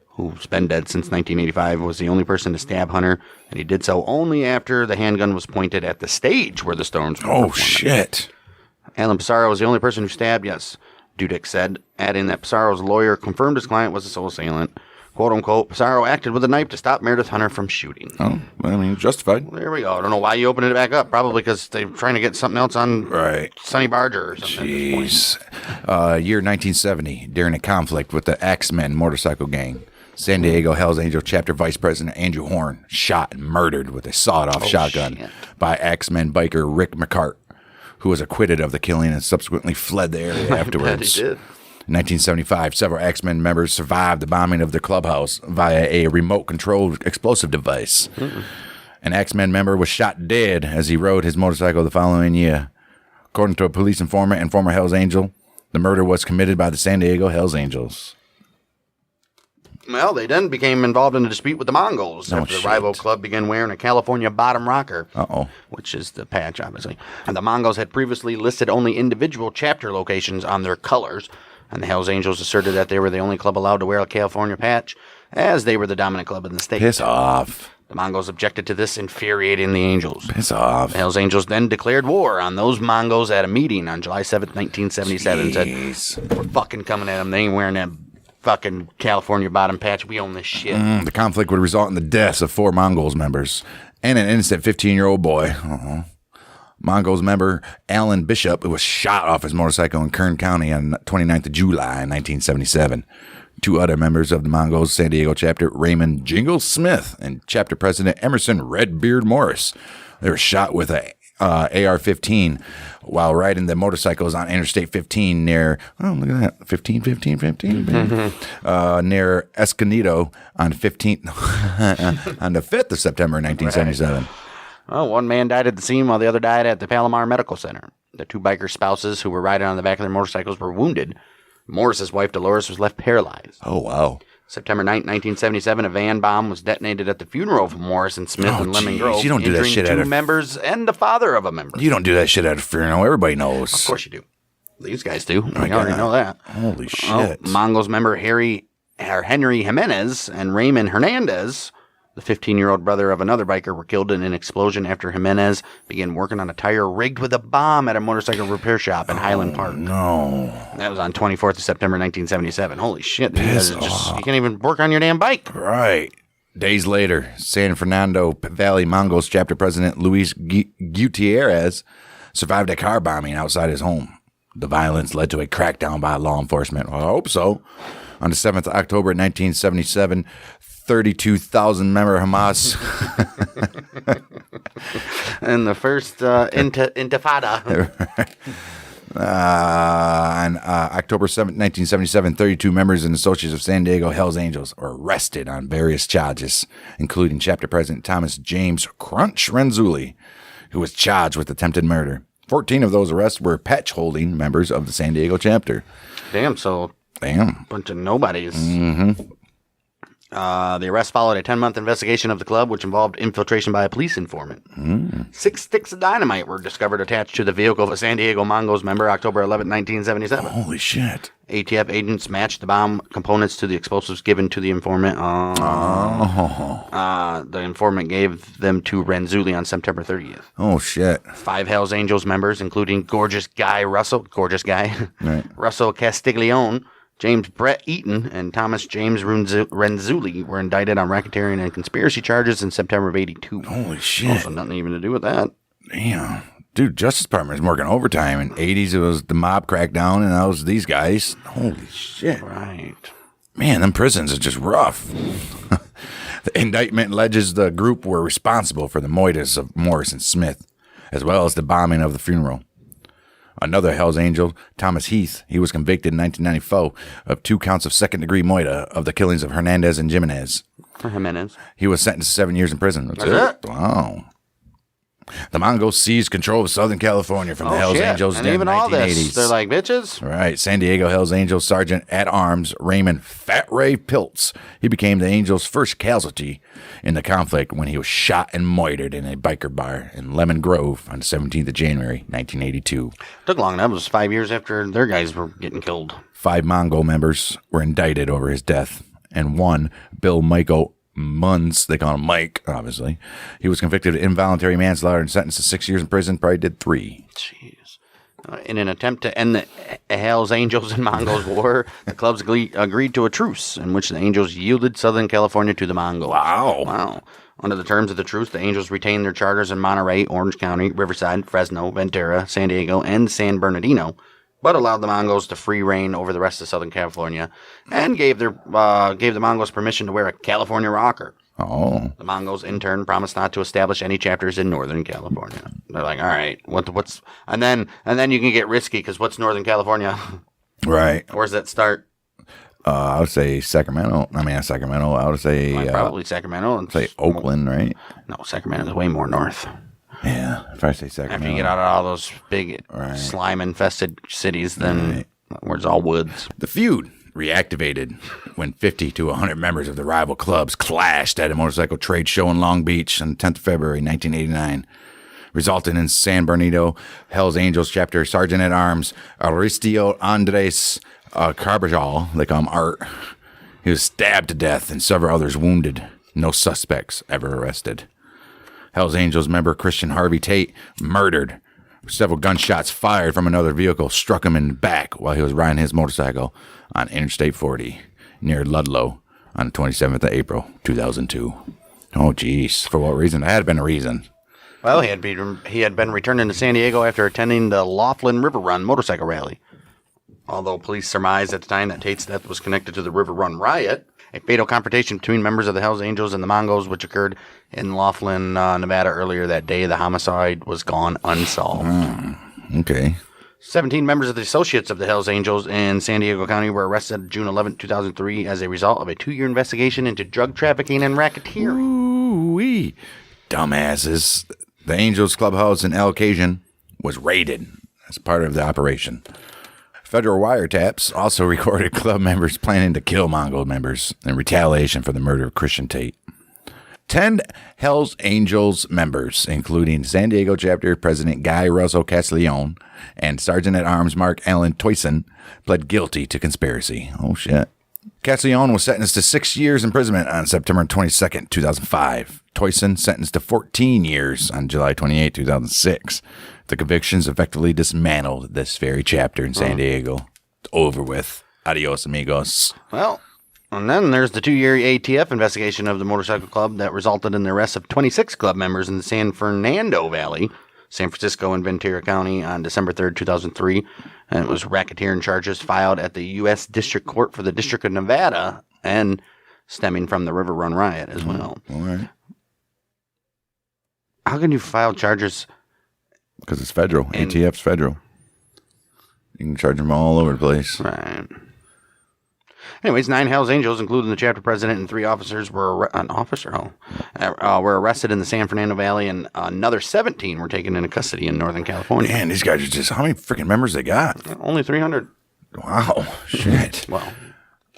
who's been dead since 1985, was the only person to stab Hunter, and he did so only after the handgun was pointed at the stage where the Stones were performing. Shit. Alan Pissarro was the only person who stabbed, yes, Dudek said, adding that Pissarro's lawyer confirmed his client was the sole assailant. Quote unquote, Pissarro acted with a knife to stop Meredith Hunter from shooting. Oh, I mean, justified. Well, there we go. I don't know why you opened it back up. Probably because they're trying to get something else on Sonny Barger or something. Jeez. Year 1970, during a conflict with the Axemen motorcycle gang, San Diego Hells Angel chapter vice president Andrew Horn shot and murdered with a sawed-off shotgun by Axeman biker Rick McCart, who was acquitted of the killing and subsequently fled the area afterwards. He did. In 1975, several Axemen members survived the bombing of the clubhouse via a remote-controlled explosive device. An Axemen member was shot dead as he rode his motorcycle the following year. According to a police informant and former Hells Angel, the murder was committed by the San Diego Hells Angels. Well, they then became involved in a dispute with the Mongols after the rival club began wearing a California bottom rocker, which is the patch, obviously. And the Mongols had previously listed only individual chapter locations on their colors, and the Hells Angels asserted that they were the only club allowed to wear a California patch, as they were the dominant club in the state. Piss off. The Mongols objected to this, infuriating the Angels. Piss off. The Hells Angels then declared war on those Mongols at a meeting on July 7th, 1977. Said, we're fucking coming at them. They ain't wearing that fucking California bottom patch. We own this shit. The conflict would result in the deaths of 4 Mongols members and an innocent 15-year-old boy. Mongols member Alan Bishop was shot off his motorcycle in Kern County on 29th of July in 1977. 2 other members of the Mongols San Diego chapter, Raymond Jingle Smith and chapter president Emerson Redbeard Morris, they were shot with a AR-15 while riding the motorcycles on Interstate 15 near, look at that, 15, near Escondido on 15th, on the 5th of September 1977. Right. Well, one man died at the scene while the other died at the Palomar Medical Center. The 2 biker spouses who were riding on the back of their motorcycles were wounded. Morris's wife, Dolores, was left paralyzed. Oh, wow. September 9, 1977, a van bomb was detonated at the funeral of Morris and Smith in Lemon Grove. You don't do that shit at 2 members and the father of a member. You don't do that shit at a funeral. Everybody knows. Of course you do. These guys do. I already know that. Holy shit. Mongols member Henry Jimenez and Raymond Hernandez, the 15-year-old brother of another biker, were killed in an explosion after Jimenez began working on a tire rigged with a bomb at a motorcycle repair shop in Highland Park. No. That was on 24th of September, 1977. Holy shit. You can't even work on your damn bike. Right. Days later, San Fernando Valley Mongols chapter president Luis Gutierrez survived a car bombing outside his home. The violence led to a crackdown by law enforcement. Well, I hope so. On the 7th of October, 1977, 32,000-member Hamas. And the first intifada. On October 7, 1977, 32 members and associates of San Diego Hells Angels were arrested on various charges, including chapter president Thomas James Crunch Renzulli, who was charged with attempted murder. 14 of those arrests were patch-holding members of the San Diego chapter. Damn, so bunch of nobodies. The arrest followed a 10-month investigation of the club, which involved infiltration by a police informant. 6 sticks of dynamite were discovered attached to the vehicle of a San Diego Mongols member October 11, 1977. Holy shit. ATF agents matched the bomb components to the explosives given to the informant. The informant gave them to Renzulli on September 30th. Oh, shit. 5 Hells Angels members, including gorgeous guy Russell Castiglione, James Brett Eaton, and Thomas James Renzulli were indicted on racketeering and conspiracy charges in September of 82. Holy shit. Also nothing even to do with that. Damn. Dude, Justice Department is working overtime. In the 80s, it was the mob crackdown, and now it's these guys. Holy shit. Right. Man, them prisons are just rough. The indictment alleges the group were responsible for the moitas of Morris and Smith, as well as the bombing of the funeral. Another Hells Angel, Thomas Heath, he was convicted in 1994 of 2 counts of second-degree moita of the killings of Hernandez and Jimenez. He was sentenced to 7 years in prison. That's it. Wow. The Mongols seized control of Southern California from the Hells Angels in the 1980s. All this, they're like, bitches. Right. San Diego Hells Angels Sergeant at Arms Raymond Fat Ray Piltz. He became the Angels' first casualty in the conflict when he was shot and moitered in a biker bar in Lemon Grove on the 17th of January, 1982. Took long enough. It was 5 years after their guys were getting killed. 5 Mongol members were indicted over his death, and one, Bill Michael Munz, they call him Mike, obviously. He was convicted of involuntary manslaughter and sentenced to 6 years in prison. Probably did 3. Jeez. In an attempt to end the Hells Angels and Mongols war, the clubs agreed to a truce in which the Angels yielded Southern California to the Mongols. Wow. Under the terms of the truce, the Angels retained their charters in Monterey, Orange County, Riverside, Fresno, Ventura, San Diego, and San Bernardino, but allowed the Mongols to free reign over the rest of Southern California, and gave the Mongols permission to wear a California rocker. Oh. The Mongols, in turn, promised not to establish any chapters in Northern California. They're like, all right, what's and then you can get risky because what's Northern California? Right. Where's that start? I would say Sacramento. I mean, Sacramento. I would say Probably Sacramento. And say Oakland, right? No, Sacramento's way more north. Yeah, if I say Sacramento. After you get out of all those big slime-infested cities, then where it's all woods. The feud reactivated when 50 to 100 members of the rival clubs clashed at a motorcycle trade show in Long Beach on the 10th of February, 1989, resulting in San Bernardino Hells Angels chapter Sergeant-at-Arms Aristio Andres Carbajal, they call him Art. He was stabbed to death and several others wounded. No suspects ever arrested. Hells Angels member Christian Harvey Tate murdered. Several gunshots fired from another vehicle struck him in the back while he was riding his motorcycle on Interstate 40 near Ludlow on the 27th of April, 2002. Oh, geez. For what reason? That had been a reason. Well, he had been returning to San Diego after attending the Laughlin River Run motorcycle rally. Although police surmised at the time that Tate's death was connected to the River Run riot, a fatal confrontation between members of the Hells Angels and the Mongols, which occurred in Laughlin, Nevada earlier that day, the homicide was gone unsolved. Okay. 17 members of the Associates of the Hells Angels in San Diego County were arrested June 11, 2003 as a result of a 2-year investigation into drug trafficking and racketeering. Ooh-wee. Dumbasses. The Angels Clubhouse in El Cajun was raided as part of the operation. Federal wiretaps also recorded club members planning to kill Mongol members in retaliation for the murder of Christian Tate. 10 Hells Angels members, including San Diego chapter president Guy Russell Castiglione and Sergeant-at-Arms Mark Allen Toyson, pled guilty to conspiracy. Oh, shit. Castiglione was sentenced to 6 years imprisonment on September 22nd, 2005. Toyson sentenced to 14 years on July 28, 2006. The convictions effectively dismantled this very chapter in San Diego. It's over with. Adios, amigos. Well, and then there's the 2-year ATF investigation of the motorcycle club that resulted in the arrest of 26 club members in the San Fernando Valley, San Francisco and Ventura County on December 3rd, 2003. And it was racketeering charges filed at the U.S. District Court for the District of Nevada and stemming from the River Run riot as well. All right. How can you file charges? Because it's federal. ATF's federal. You can charge them all over the place. Right. Anyways, 9 Hells Angels, including the chapter president and 3 officers, were arrested in the San Fernando Valley, and another 17 were taken into custody in Northern California. Man, these guys are just, how many freaking members they got? Only 300. Wow. Shit. Well,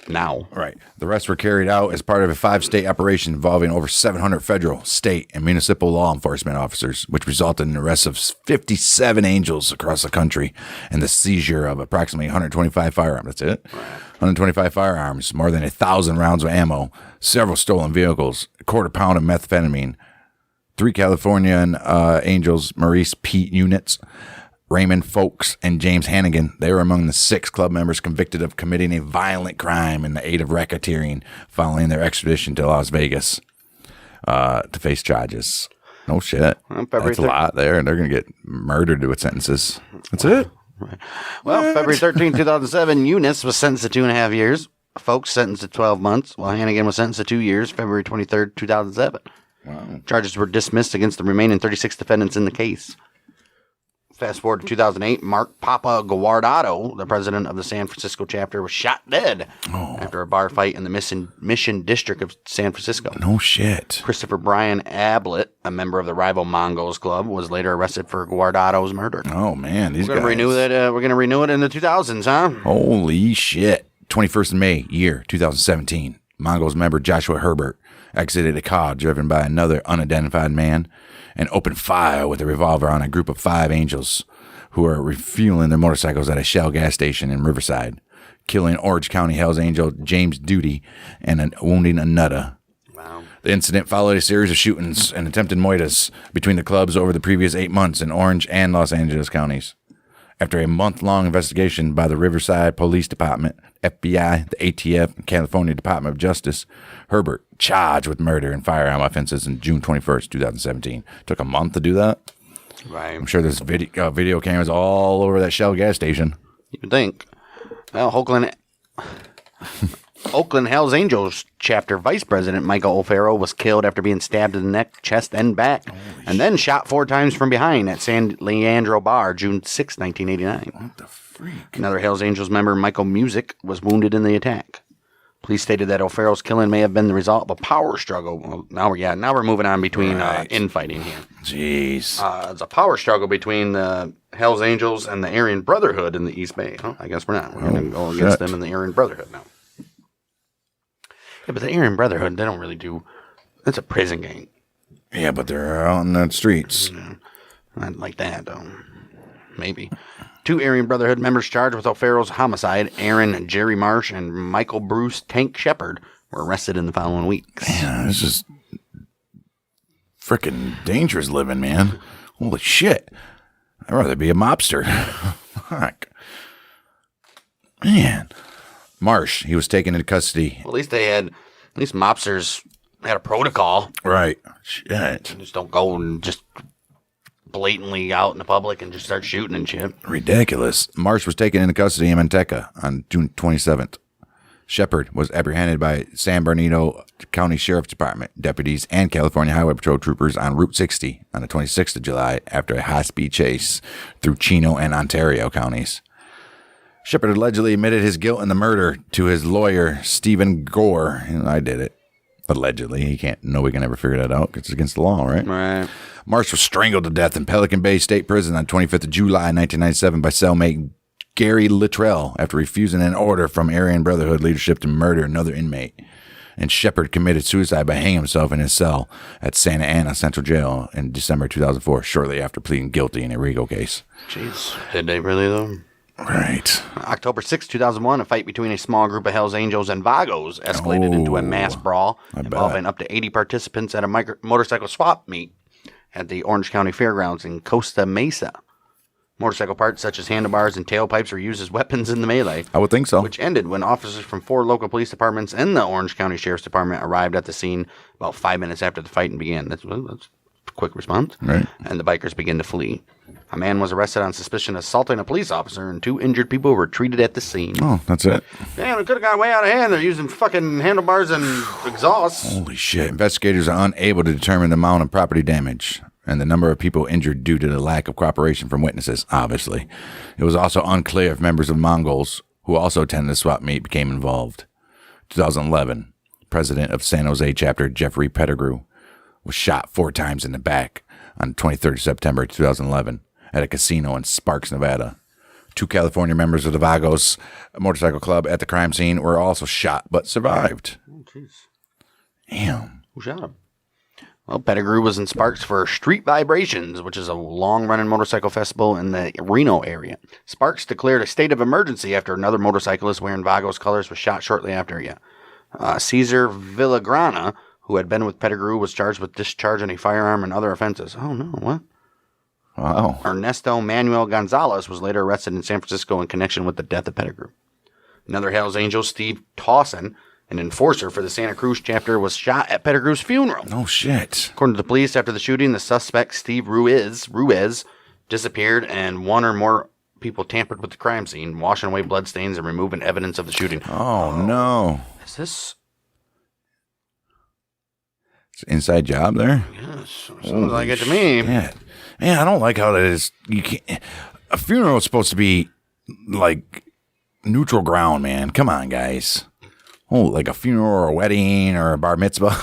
now. Right. The rest were carried out as part of a 5-state operation involving over 700 federal, state, and municipal law enforcement officers, which resulted in the arrest of 57 Angels across the country and the seizure of approximately 125 firearms. That's it? Right. 125 firearms, more than 1,000 rounds of ammo, several stolen vehicles, a quarter pound of methamphetamine, 3 Californian Angels Maurice Pete units, Raymond Folks and James Hannigan. They were among the 6 club members convicted of committing a violent crime in the aid of racketeering following their extradition to Las Vegas to face charges. No shit. That's a lot there, and they're going to get murdered with sentences. That's it. Right. Well, February 13, 2007, Eunice was sentenced to 2.5 years. Folks sentenced to 12 months, while Hannigan was sentenced to 2 years, February 23, 2007. Wow. Charges were dismissed against the remaining 36 defendants in the case. Fast forward to 2008, Mark Papa Guardado, the president of the San Francisco chapter, was shot dead after a bar fight in the Mission District of San Francisco. No shit. Christopher Brian Ablett, a member of the rival Mongols Club, was later arrested for Guardado's murder. Oh, man. These We're going to renew that. We're going to renew it in the 2000s, huh? Holy shit. 21st of May, year 2017. Mongols member Joshua Herbert exited a car driven by another unidentified man and opened fire with a revolver on a group of 5 Angels who were refueling their motorcycles at a Shell gas station in Riverside, killing Orange County Hells Angel James Duty and wounding another. Wow. The incident followed a series of shootings and attempted moitas between the clubs over the previous 8 months in Orange and Los Angeles counties. After a month-long investigation by the Riverside Police Department, FBI, the ATF, and California Department of Justice, Herbert charged with murder and firearm offenses on June 21st, 2017. Took a month to do that. Right. I'm sure there's video cameras all over that Shell gas station. You would think. Well, Oakland Hells Angels chapter vice president Michael O'Farrell was killed after being stabbed in the neck, chest, and back, and then shot 4 times from behind at San Leandro Bar, June 6, 1989. What the freak? Another Hells Angels member, Michael Music, was wounded in the attack. Police stated that O'Farrell's killing may have been the result of a power struggle. Well, now we're moving on between infighting here. Jeez. It's a power struggle between the Hells Angels and the Aryan Brotherhood in the East Bay. Oh, I guess we're not. We're going to go against them in the Aryan Brotherhood now. Yeah, but the Aryan Brotherhood, they don't really do... It's a prison gang. Yeah, but they're out in the streets. Yeah, not like that, though. Maybe. 2 Aryan Brotherhood members charged with O'Farrell's homicide, Aaron Jerry Marsh and Michael Bruce Tank Shepard, were arrested in the following weeks. Man, this is freaking dangerous living, man. Holy shit. I'd rather be a mobster. Fuck. Man. Marsh, he was taken into custody. Well, at least mobsters had a protocol. Right. Shit. Just don't go and just blatantly out in the public and just start shooting and shit. Ridiculous. Marsh was taken into custody in Manteca on June 27th. Shepard was apprehended by San Bernardino County Sheriff's Department deputies and California Highway Patrol troopers on Route 60 on the 26th of July after a high-speed chase through Chino and Ontario counties. Shepard allegedly admitted his guilt in the murder to his lawyer, Stephen Gore. And I did it. Allegedly. Nobody can ever figure that out because it's against the law, right? Right. Marsh was strangled to death in Pelican Bay State Prison on 25th of July 1997 by cellmate Gary Littrell after refusing an order from Aryan Brotherhood leadership to murder another inmate. And Shepard committed suicide by hanging himself in his cell at Santa Ana Central Jail in December 2004, shortly after pleading guilty in a RICO case. Jeez. Did they really, though? Right. October 6, 2001, a fight between a small group of Hells Angels and Vagos escalated into a mass brawl involving up to 80 participants at a motorcycle swap meet at the Orange County Fairgrounds in Costa Mesa. Motorcycle parts such as handlebars and tailpipes were used as weapons in the melee. I would think so. Which ended when officers from 4 local police departments and the Orange County Sheriff's Department arrived at the scene about 5 minutes after the fighting began. That's a quick response. Right. And the bikers began to flee. A man was arrested on suspicion of assaulting a police officer, and 2 injured people were treated at the scene. Oh, that's it. Damn, it could have gone way out of hand. They're using fucking handlebars and exhausts. Holy shit. Investigators are unable to determine the amount of property damage and the number of people injured due to the lack of cooperation from witnesses, obviously. It was also unclear if members of Mongols, who also attended the swap meet, became involved. 2011, president of San Jose chapter Jeffrey Pettigrew was shot 4 times in the back on 23rd September 2011 at a casino in Sparks, Nevada. 2 California members of the Vagos motorcycle club at the crime scene were also shot but survived. Oh, jeez. Damn. Who shot him? Well, Pettigrew was in Sparks for Street Vibrations, which is a long-running motorcycle festival in the Reno area. Sparks declared a state of emergency after another motorcyclist wearing Vagos colors was shot shortly after. Cesar Villagrana, who had been with Pettigrew, was charged with discharging a firearm and other offenses. Oh, no, what? Wow. Ernesto Manuel Gonzalez was later arrested in San Francisco in connection with the death of Pettigrew. Another Hells Angel, Steve Towson, an enforcer for the Santa Cruz chapter, was shot at Pettigrew's funeral. No shit. According to the police, after the shooting, the suspect, Steve Ruiz, disappeared, and 1 or more people tampered with the crime scene, washing away bloodstains and removing evidence of the shooting. Oh, no. Is this... It's an inside job there? Yes. Sounds like it to me. Shit. Man, I don't like how that is. You can't... A funeral is supposed to be, like, neutral ground, man. Come on, guys. Oh, like a funeral or a wedding or a bar mitzvah.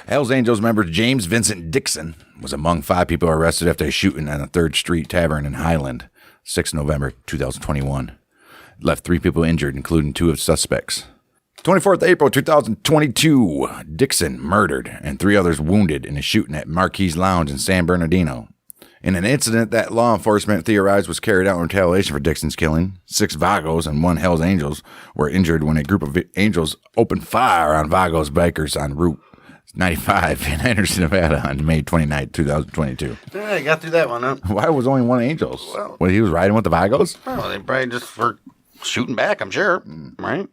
Hells Angels member James Vincent Dixon was among 5 people arrested after a shooting at a 3rd Street Tavern in Highland, 6 November 2021. Left 3 people injured, including 2 of the suspects. 24th April 2022, Dixon murdered and 3 others wounded in a shooting at Marquis Lounge in San Bernardino. In an incident that law enforcement theorized was carried out in retaliation for Dixon's killing, 6 Vagos and 1 Hells Angels were injured when a group of Angels opened fire on Vagos bikers on Route 95 in Henderson, Nevada on May 29, 2022. Yeah, you got through that one, huh? Why was only 1 Angels? Well, he was riding with the Vagos? Well, they probably just were shooting back, I'm sure, right?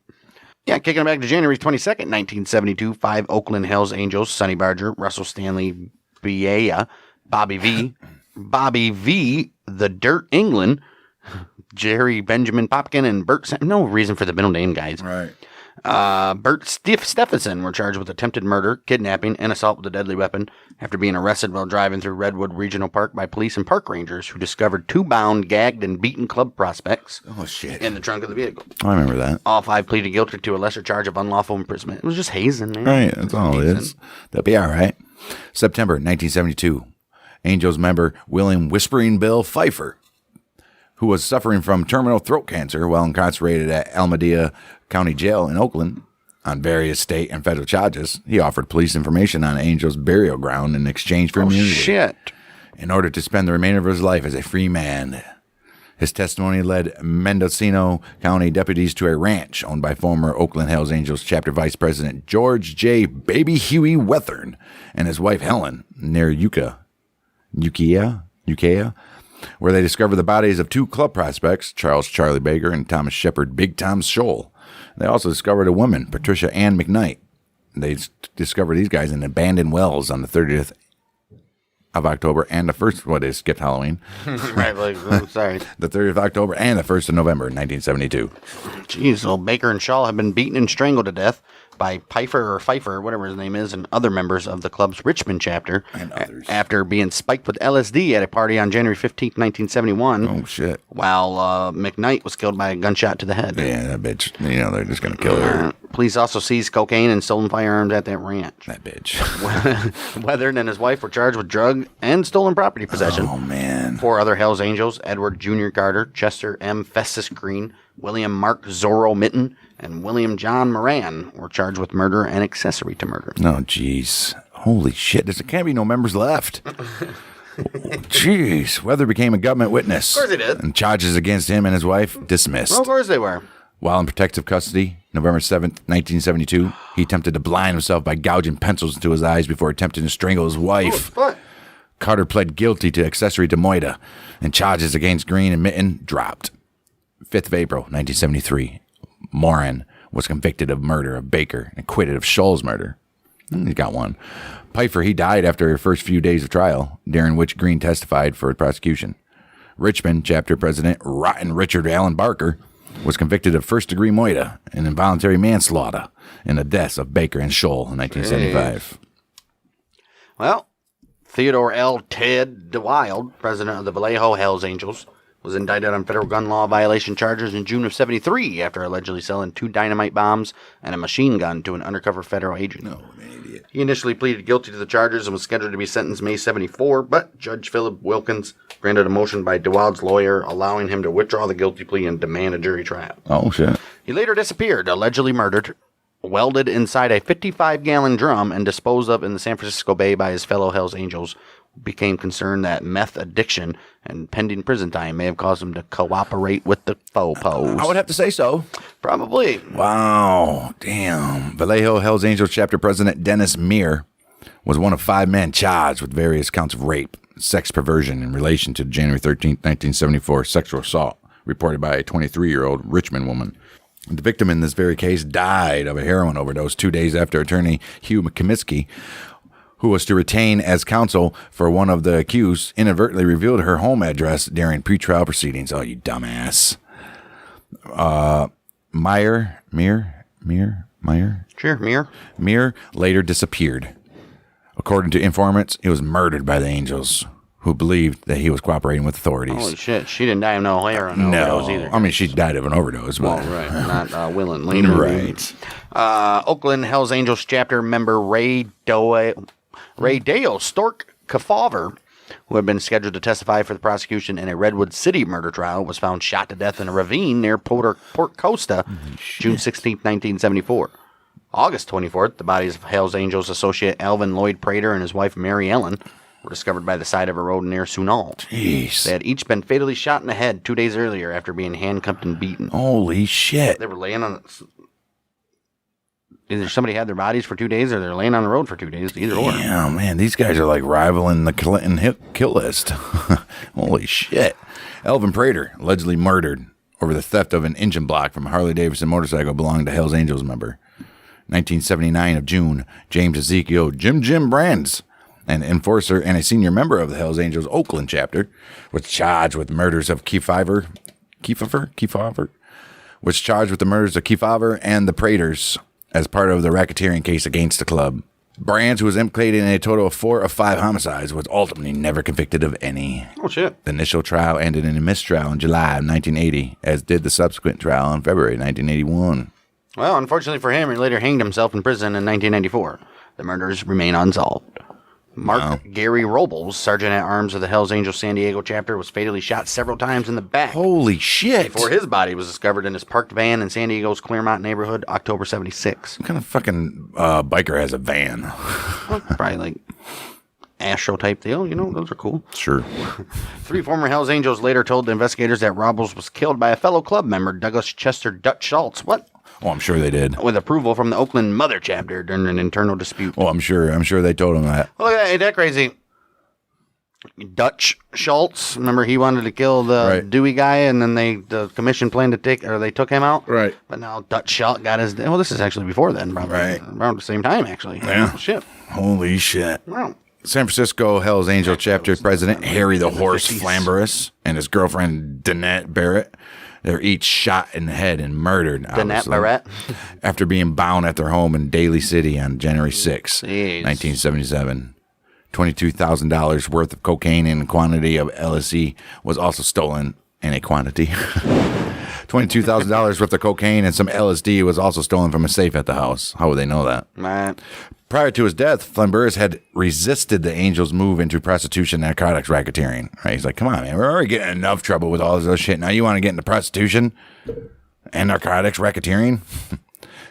Yeah, kicking it back to January 22nd, 1972, 5 Oakland Hells Angels, Sonny Barger, Russell Stanley Biella, Bobby V, The Dirt England, Jerry Benjamin Popkin and Bert. No reason for the middle name, guys. Right. Bert Stephenson were charged with attempted murder, kidnapping, and assault with a deadly weapon after being arrested while driving through Redwood Regional Park by police and park rangers who discovered 2 bound, gagged, and beaten club prospects in the trunk of the vehicle. I remember that. All 5 pleaded guilty to a lesser charge of unlawful imprisonment. It was just hazing, man. Right, that's all it is. They'll be all right. September 1972. Angels member William Whispering Bill Pfeiffer, who was suffering from terminal throat cancer while incarcerated at Alameda County Jail in Oakland on various state and federal charges. He offered police information on Angel's burial ground in exchange for immunity. Shit. In order to spend the remainder of his life as a free man. His testimony led Mendocino County deputies to a ranch owned by former Oakland Hells Angels chapter vice president George J. Baby Huey Wethern and his wife Helen near Ukiah, where they discovered the bodies of 2 club prospects, Charles Charlie Baker and Thomas Shepard Big Tom Scholl. They also discovered a woman, Patricia Ann McKnight. They discovered these guys in abandoned wells on the 30th of October and the 1st, they skipped Halloween. Right, sorry. The 30th of October and the 1st of November, 1972. Jeez, well, Baker and Shaw have been beaten and strangled to death by Pfeiffer, whatever his name is, and other members of the club's Richmond chapter and others. After being spiked with LSD at a party on January 15th, 1971. Oh, shit. While McKnight was killed by a gunshot to the head. Yeah, that bitch. They're just going to kill her. Police also seized cocaine and stolen firearms at that ranch. That bitch. Weathern and his wife were charged with drug and stolen property possession. Oh, man. 4 other Hells Angels, Edward Jr. Carter, Chester M. Festus Green, William Mark Zorro Mitten, and William John Moran were charged with murder and accessory to murder. Oh, jeez. Holy shit. There can't be no members left. Jeez. Weather became a government witness. Of course he did. And charges against him and his wife dismissed. Well, of course they were. While in protective custody, November 7th, 1972, he attempted to blind himself by gouging pencils into his eyes before attempting to strangle his wife. What? Carter pled guilty to accessory to moida, and charges against Green and Mitten dropped. 5th of April, 1973, Moran was convicted of murder of Baker and acquitted of Scholl's murder. He got one. Pfeiffer, he died after the first few days of trial, during which Green testified for the prosecution. Richmond chapter president Rotten Richard Allen Barker was convicted of first-degree moida and involuntary manslaughter in the deaths of Baker and Scholl in 1975. Well, Theodore L. Ted DeWild, president of the Vallejo Hells Angels, was indicted on federal gun law violation charges in June of 73 after allegedly selling 2 dynamite bombs and a machine gun to an undercover federal agent. No, an idiot. He initially pleaded guilty to the charges and was scheduled to be sentenced May 74, but Judge Philip Wilkins granted a motion by DeWild's lawyer allowing him to withdraw the guilty plea and demand a jury trial. Oh, shit. He later disappeared, allegedly murdered, welded inside a 55-gallon drum and disposed of in the San Francisco Bay by his fellow Hells Angels, became concerned that meth addiction and pending prison time may have caused him to cooperate with the faux-pos. I would have to say so. Probably. Wow. Damn. Vallejo Hells Angels chapter president Dennis Meir was one of 5 men charged with various counts of rape, sex perversion in relation to the January 13th, 1974 sexual assault reported by a 23-year-old Richmond woman. The victim in this very case died of a heroin overdose 2 days after attorney Hugh Comiskey, who was to retain as counsel for one of the accused, inadvertently revealed her home address during pretrial proceedings. Oh, you dumbass. Meir later disappeared. According to informants, he was murdered by the Angels, who believed that he was cooperating with authorities. Holy shit. She didn't die of no heroin overdose either. I mean, she died of an overdose. But right. Not willingly. Right. Oakland Hells Angels chapter member Ray Dale Stork Kefauver, who had been scheduled to testify for the prosecution in a Redwood City murder trial, was found shot to death in a ravine near Port Costa, June 16, 1974. August 24th, the bodies of Hells Angels associate Alvin Lloyd Prater and his wife Mary Ellen were discovered by the side of a road near Sunol. Jeez. They had each been fatally shot in the head 2 days earlier after being handcuffed and beaten. Holy shit. They were laying on... Either somebody had their bodies for 2 days or they're laying on the road for 2 days. Either or. Yeah, man, these guys are like rivaling the Clinton kill list. Holy shit. Alvin Prater, allegedly murdered over the theft of an engine block from a Harley-Davidson motorcycle belonging to Hells Angels member. 1979 of June, James Ezekiel Jim Brands, an enforcer and a senior member of the Hells Angels Oakland chapter, was charged with murders of Kefauver Kefauver, was charged with the murders of Kefauver and the Praters as part of the racketeering case against the club. Brands, who was implicated in a total of 4 of 5 homicides, was ultimately never convicted of any. Oh, shit. The initial trial ended in a mistrial in July of 1980, as did the subsequent trial in February 1981. Well, unfortunately for him, he later hanged himself in prison in 1994. The murders remain unsolved. Mark Gary Robles, Sergeant-at-Arms of the Hells Angels San Diego chapter, was fatally shot several times in the back. Holy shit. Before his body was discovered in his parked van in San Diego's Claremont neighborhood, October 76. What kind of fucking biker has a van? Well, probably like Astro type deal, those are cool. Sure. 3 former Hells Angels later told the investigators that Robles was killed by a fellow club member, Douglas Chester Dutch Schultz. What? Oh, I'm sure they did. With approval from the Oakland Mother chapter during an internal dispute. Oh, I'm sure they told him that. Look at that, ain't that crazy? Dutch Schultz, remember he wanted to kill the Dewey guy, and then the commission planned to they took him out. Right. But now Dutch Schultz got his. Well, this is actually before then, probably. Right. Around the same time, actually. Yeah. Oh, shit. Holy shit. Wow. San Francisco Hells Angel chapter president Harry the Horse Flamberus and his girlfriend Danette Barrett. They're each shot in the head and murdered. Danette Barrett. After being bound at their home in Daly City on January 6, Jeez. 1977. $22,000 worth of cocaine and a quantity of LSD was also stolen in a quantity. $22,000 worth of cocaine and some LSD was also stolen from a safe at the house. How would they know that? Man. Prior to his death, Flamberus had resisted the Angels' move into prostitution, narcotics, racketeering. Right? He's like, come on, man, we're already getting enough trouble with all this other shit. Now you want to get into prostitution and narcotics, racketeering?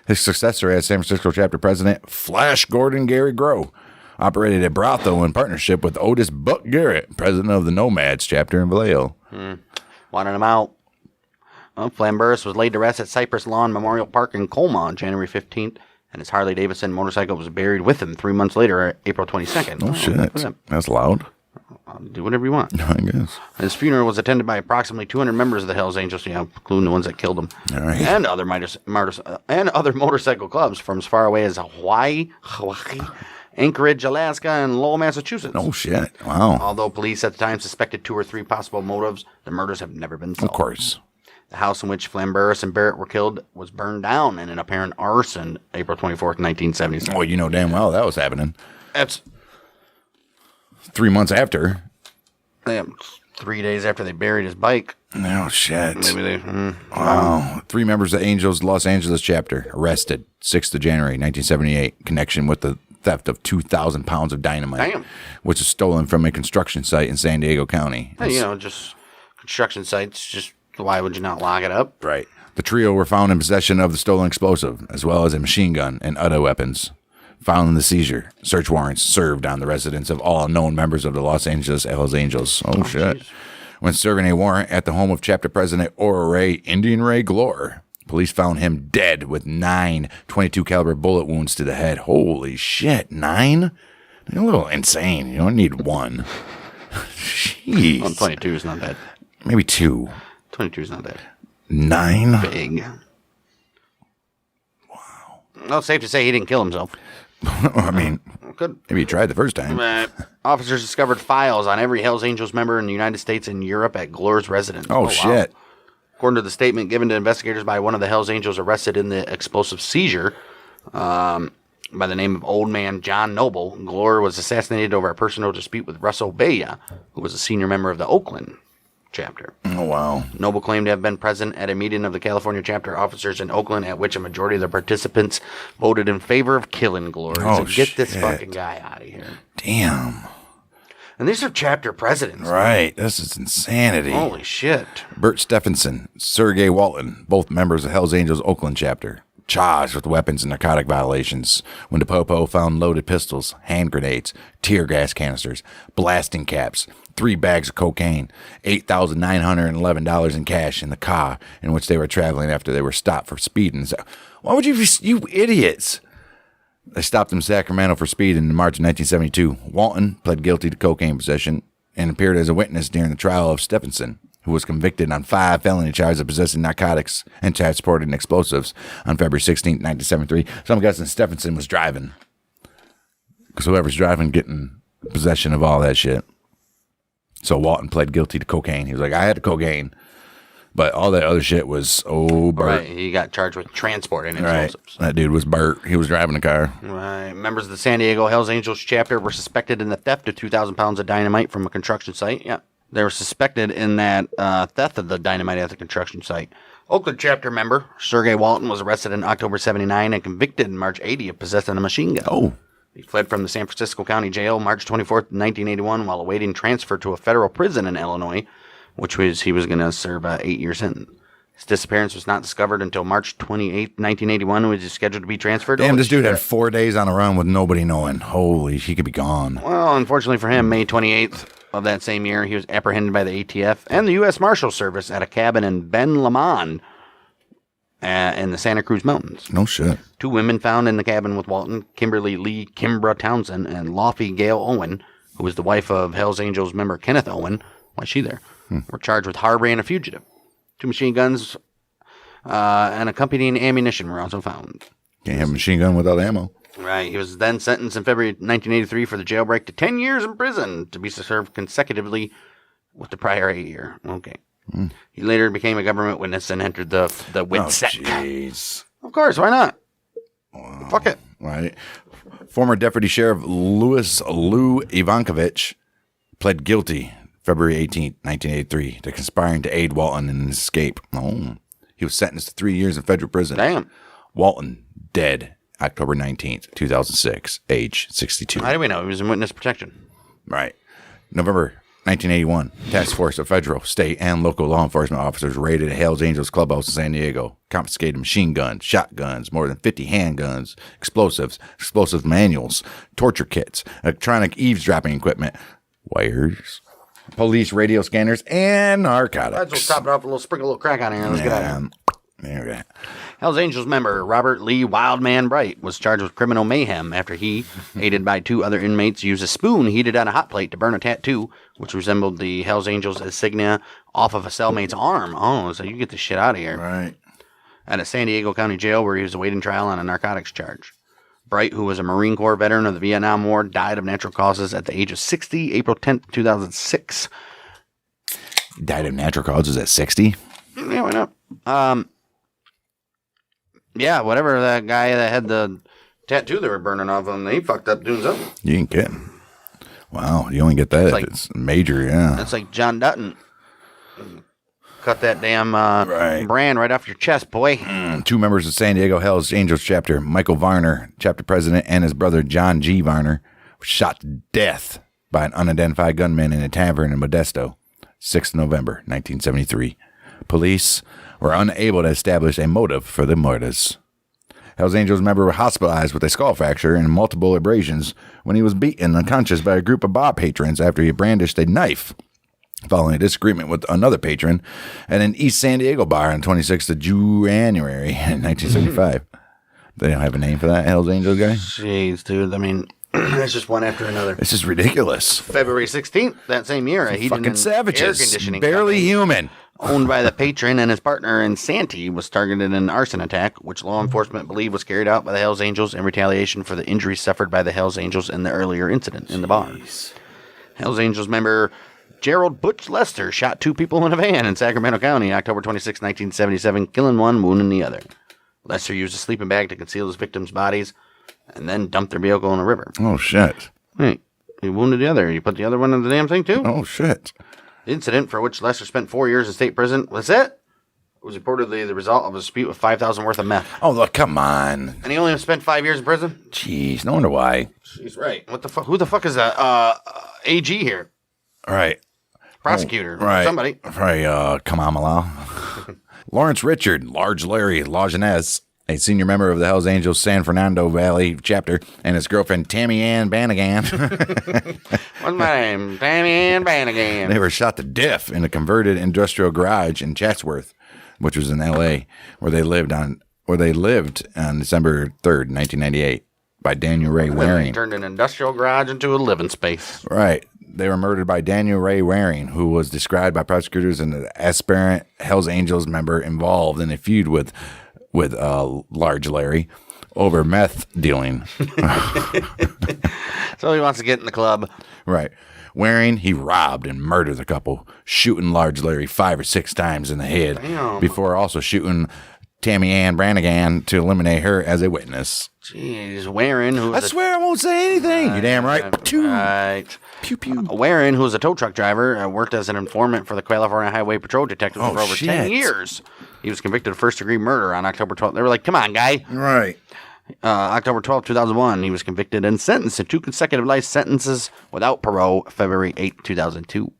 His successor as San Francisco chapter president, Flash Gordon Gary Grow, operated a brothel in partnership with Otis Buck Garrett, president of the Nomads chapter in Vallejo. Wanted him out. Well, Flamberus was laid to rest at Cypress Lawn Memorial Park in Colma on January 15th. And his Harley Davidson motorcycle was buried with him 3 month later, April 22nd. Oh, shit. That's loud. Do whatever you want. I guess. His funeral was attended by approximately 200 members of the Hells Angels, including the ones that killed him, right. and other motorcycle clubs from as far away as Hawaii, Anchorage, Alaska, and Lowell, Massachusetts. Oh, shit. Wow. Although police at the time suspected 2 or 3 possible motives, the murders have never been solved. Of course. The house in which Flamberus and Barrett were killed was burned down in an apparent arson April 24th, 1977. Well, you know damn well that was happening. That's 3 months after. 3 days after they buried his bike. Oh, shit. Maybe they... Wow. 3 members of the Angels Los Angeles chapter arrested 6th of January, 1978, connection with the theft of 2,000 pounds of dynamite, Damn. which was stolen from a construction site in San Diego County. Hey, just construction sites, just why would you not lock it up? Right. The trio were found in possession of the stolen explosive, as well as a machine gun and other weapons. Following the seizure, search warrants served on the residence of all known members of the Los Angeles Hells Angels. Oh, shit. Geez. When serving a warrant at the home of chapter president Ora Ray, Indian Ray Glore, police found him dead with 9 .22 caliber bullet wounds to the head. Holy shit, 9? You're a little insane. You don't need 1. Jeez. Well, 22 is not bad. Maybe 2. 22 is not bad. 9? Big. Wow. Well, safe to say he didn't kill himself. I mean, Good. maybe he tried the first time. Officers discovered files on every Hells Angels member in the United States and Europe at Glore's residence. Oh, shit. Wow. According to the statement given to investigators by one of the Hells Angels arrested in the explosive seizure, by the name of Old Man John Noble, Glore was assassinated over a personal dispute with Russell Baya, who was a senior member of the Oakland chapter. Oh, wow. Noble claimed to have been present at a meeting of the California chapter officers in Oakland at which a majority of the participants voted in favor of killing Glore. Oh, so get this shit. fucking guy out of here. Damn. And these are chapter presidents. Right. This is insanity. Holy shit. Bert Stephenson, Sergey Walton, both members of Hells Angels Oakland chapter, charged with weapons and narcotic violations when the Popo found loaded pistols, hand grenades, tear gas canisters, blasting caps, 3 bags of cocaine, $8,911 in cash in the car in which they were traveling after they were stopped for speeding. So, why would you idiots? They stopped in Sacramento for speed in March of 1972. Walton pled guilty to cocaine possession and appeared as a witness during the trial of Stephenson, who was convicted on 5 felony charges of possessing narcotics and transporting explosives on February 16, 1973. So I'm guessing Stephenson was driving, because whoever's driving getting possession of all that shit. So Walton pled guilty to cocaine. He was like, I had the cocaine. But all that other shit was, Bert. Right, he got charged with transporting explosives. That dude was Bert. He was driving a car. Right. Members of the San Diego Hells Angels chapter were suspected in the theft of 2,000 pounds of dynamite from a construction site. Yeah, they were suspected in that theft of the dynamite at the construction site. Oakland chapter member Sergey Walton was arrested in October 79 and convicted in March 80 of possessing a machine gun. Oh. He fled from the San Francisco County Jail March 24th, 1981, while awaiting transfer to a federal prison in Illinois, he was going to serve an 8-year sentence. His disappearance was not discovered until March 28, 1981, when he was scheduled to be transferred. Damn, this dude had 4 days on a run with nobody knowing. Holy, he could be gone. Well, unfortunately for him, May 28th of that same year, he was apprehended by the ATF and the U.S. Marshal Service at a cabin in Ben Lomond in the Santa Cruz Mountains. No shit. 2 women found in the cabin with Walton, Kimberly Lee Kimbra Townsend and Laufey Gail Owen, who was the wife of Hells Angels member Kenneth Owen. Why is she there? Were charged with harboring a fugitive. 2 machine guns and accompanying ammunition were also found. Can't have a machine gun without ammo. Right. He was then sentenced in February 1983 for the jailbreak to 10 years in prison to be served consecutively with the prior 8-year. Okay. He later became a government witness and entered the WITSEC. Jeez. Of course. Why not? Wow. Fuck it. Right. Former Deputy Sheriff Louis Lou Ivankovich pled guilty February 18, 1983, to conspiring to aid Walton in his escape. Oh. He was sentenced to 3 years in federal prison. Damn. Walton, dead October 19th, 2006, age 62. How do we know? He was in witness protection. Right. November 1981, task force of federal, state, and local law enforcement officers raided a Hells Angels clubhouse in San Diego, confiscated machine guns, shotguns, more than 50 handguns, explosives, explosive manuals, torture kits, electronic eavesdropping equipment, wires, police radio scanners, and narcotics. Let's top it off with a little sprinkle, a little crack on here. Let's get out of here. There we go. Hells Angels member Robert Lee Wildman Bright was charged with criminal mayhem after he, aided by 2 other inmates, used a spoon heated on a hot plate to burn a tattoo, which resembled the Hells Angels insignia off of a cellmate's arm. Oh, so you get this shit out of here. Right. At a San Diego County jail where he was awaiting trial on a narcotics charge. Bright, who was a Marine Corps veteran of the Vietnam War, died of natural causes at the age of 60, April 10th, 2006. Died of natural causes at 60? Yeah, why not? Yeah, whatever that guy that had the tattoo they were burning off him, he fucked up doing something. You ain't kidding. Wow, you only get that if it's major, yeah. That's like John Dutton. Cut that damn brand right off your chest, boy. 2 members of San Diego Hells Angels chapter, Michael Varner, chapter president, and his brother John G. Varner, were shot to death by an unidentified gunman in a tavern in Modesto, 6th November, 1973. Police were unable to establish a motive for the murders. Hells Angels member was hospitalized with a skull fracture and multiple abrasions when he was beaten unconscious by a group of bar patrons after he brandished a knife following a disagreement with another patron at an East San Diego bar on 26th of January in 1975. They don't have a name for that Hells Angels guy? Jeez, dude. I mean, it's just one after another. This is ridiculous. February 16th, that same year, he Fucking savages. Air conditioning barely company human. owned by the patron and his partner in Santee was targeted in an arson attack, which law enforcement believed was carried out by the Hells Angels in retaliation for the injuries suffered by the Hells Angels in the earlier incident in the bar. Hells Angels member Gerald Butch Lester shot 2 people in a van in Sacramento County, October 26, 1977, killing one, wounding the other. Lester used a sleeping bag to conceal his victims' bodies and then dumped their vehicle in a river. Oh, shit. Hey, he wounded the other. He put the other one in the damn thing, too. Oh, shit. The incident, for which Lester spent 4 years in state prison, was reportedly the result of a dispute with $5,000 worth of meth. Oh, look, come on. And he only spent 5 years in prison? Jeez, no wonder why. She's right. What the fuck? Who the fuck is that? AG here. Right. Prosecutor. Right. Somebody. Right, Kamala. Lawrence Richard, Large Larry Lajeunesse, a senior member of the Hells Angels San Fernando Valley chapter, and his girlfriend Tammy Ann Bannigan. What's my name? Tammy Ann Bannigan. They were shot to death in a converted industrial garage in Chatsworth, which was in L.A., where they lived on December 3rd, 1998, by Daniel Ray Waring. Turned an industrial garage into a living space. Right. They were murdered by Daniel Ray Waring, who was described by prosecutors as an aspirant Hells Angels member involved in a feud with Large Larry over meth dealing. So he wants to get in the club. Right. Waring, he robbed and murdered the couple, shooting Large Larry 5 or 6 times in the head. Damn. Before also shooting Tammy Ann Brannigan to eliminate her as a witness. Jeez, Waring, I swear I won't say anything. You're damn right. Right. Pew, pew. Waring, who was a tow truck driver, worked as an informant for the California Highway Patrol detectives for over 10 years. He was convicted of first-degree murder on October 12th. They were like, come on, guy. Right. October 12th, 2001, he was convicted and sentenced to 2 consecutive life sentences without parole, February 8, 2002.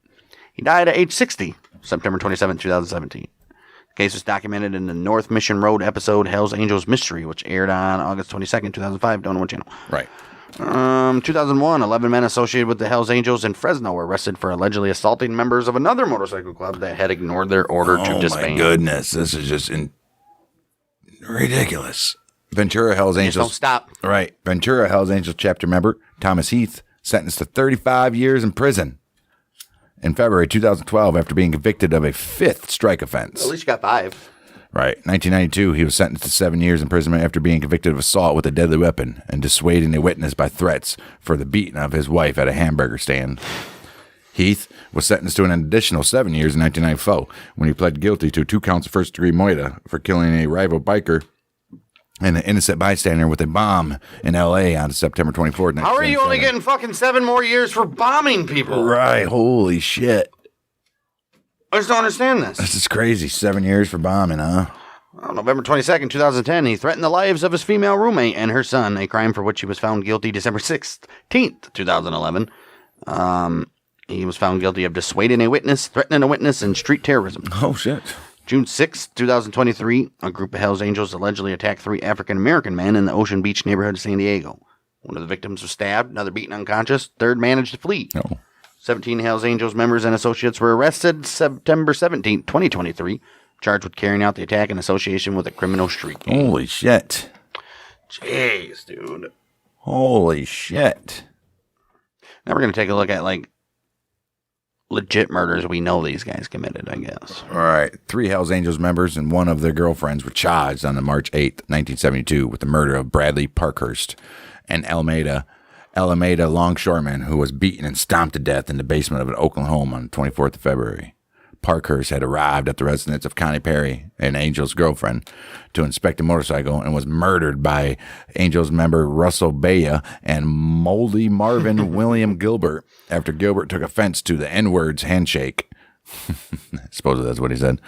He died at age 60, September 27, 2017. The case was documented in the North Mission Road episode Hell's Angels Mystery, which aired on August 22nd, 2005. Don't know what channel. Right. 2001, 11 men associated with the Hells Angels in Fresno were arrested for allegedly assaulting members of another motorcycle club that had ignored their order to disband. Oh, my goodness. This is just ridiculous. Ventura Hells Angels. Don't stop. Right. Ventura Hells Angels chapter member Thomas Heath sentenced to 35 years in prison in February 2012 after being convicted of a 5th strike offense. At least you got 5. Right. 1992, he was sentenced to 7 years imprisonment after being convicted of assault with a deadly weapon and dissuading a witness by threats for the beating of his wife at a hamburger stand. Heath was sentenced to an additional 7 years in 1994 when he pled guilty to 2 counts of first-degree murder for killing a rival biker and an innocent bystander with a bomb in L.A. on September 24th. How are you only getting fucking 7 more years for bombing people? Right. Holy shit. I just don't understand this. This is crazy. 7 years for bombing, huh? On November 22nd, 2010, he threatened the lives of his female roommate and her son, a crime for which he was found guilty December 16th, 2011. He was found guilty of dissuading a witness, threatening a witness, and street terrorism. Oh, shit. June 6, 2023, a group of Hells Angels allegedly attacked 3 African-American men in the Ocean Beach neighborhood of San Diego. One of the victims was stabbed, another beaten unconscious, third managed to flee. Oh. 17 Hells Angels members and associates were arrested September 17, 2023, charged with carrying out the attack in association with a criminal street gang. Holy shit. Jeez, dude. Holy shit. Now we're going to take a look at, like, legit murders we know these guys committed, I guess. All right. 3 Hells Angels members and one of their girlfriends were charged on March 8th, 1972 with the murder of Bradley Parkhurst and Alameda longshoreman who was beaten and stomped to death in the basement of an Oakland home on the 24th of February. Parkhurst had arrived at the residence of Connie Perry, an Angels girlfriend, to inspect a motorcycle and was murdered by Angels member Russell Baya and Moldy Marvin William Gilbert after Gilbert took offense to the N-words handshake. I suppose that's what he said.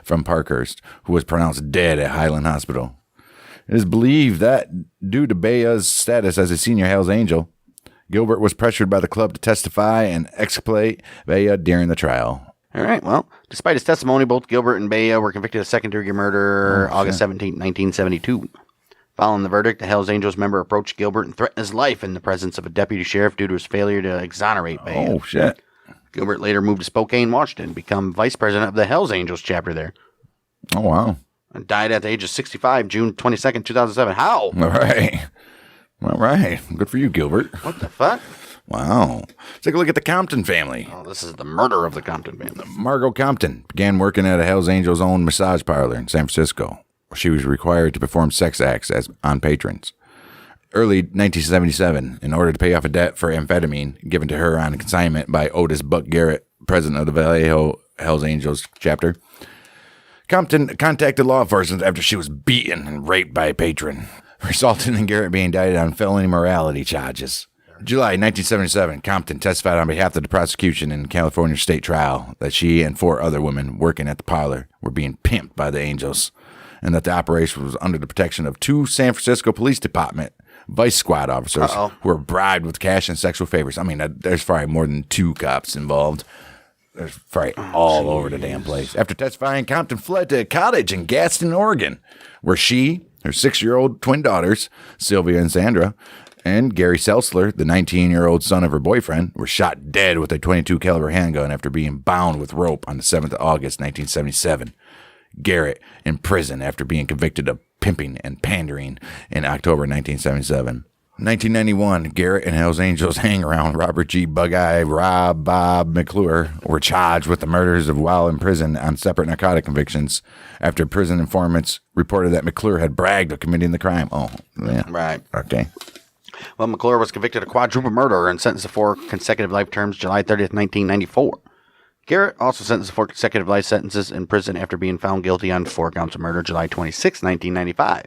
From Parkhurst, who was pronounced dead at Highland Hospital. It is believed that due to Baya's status as a senior Hells Angel, Gilbert was pressured by the club to testify and exculpate Baya during the trial. All right, well, despite his testimony, both Gilbert and Baya were convicted of second-degree murder August 17, 1972. Following the verdict, the Hells Angels member approached Gilbert and threatened his life in the presence of a deputy sheriff due to his failure to exonerate Baya. Oh, shit. Gilbert later moved to Spokane, Washington, become vice president of the Hells Angels chapter there. Oh, wow. And died at the age of 65, June 22nd, 2007. How? All right. All right. Good for you, Gilbert. What the fuck? Wow. Let's take a look at the Compton family. Oh, this is the murder of the Compton family. Margot Compton began working at a Hells Angels owned massage parlor in San Francisco. She was required to perform sex acts on patrons. Early 1977, in order to pay off a debt for amphetamine given to her on consignment by Otis Buck Garrett, president of the Vallejo Hells Angels chapter, Compton contacted law enforcement after she was beaten and raped by a patron, resulting in Garrett being indicted on felony morality charges. July 1977, Compton testified on behalf of the prosecution in California state trial that she and 4 other women working at the parlor were being pimped by the Angels, and that the operation was under the protection of 2 San Francisco Police Department vice squad officers who were bribed with cash and sexual favors. I mean, there's probably more than 2 cops involved. There's probably all over the damn place. After testifying, Compton fled to a cottage in Gaston, Oregon, where she, her 6-year-old twin daughters, Sylvia and Sandra, and Gary Seltzler, the 19-year-old son of her boyfriend, were shot dead with a .22 caliber handgun after being bound with rope on the 7th of August, 1977. Garrett in prison after being convicted of pimping and pandering in October 1977. 1991, Garrett and Hells Angels hang-around Robert G. Bug-Eye Rob Bob McClure were charged with the murders of while in prison on separate narcotic convictions after prison informants reported that McClure had bragged of committing the crime. Oh, yeah. Right. Okay. Well, McClure was convicted of quadruple murder and sentenced to 4 consecutive life terms July 30th, 1994. Garrett also sentenced to 4 consecutive life sentences in prison after being found guilty on 4 counts of murder July 26, 1995.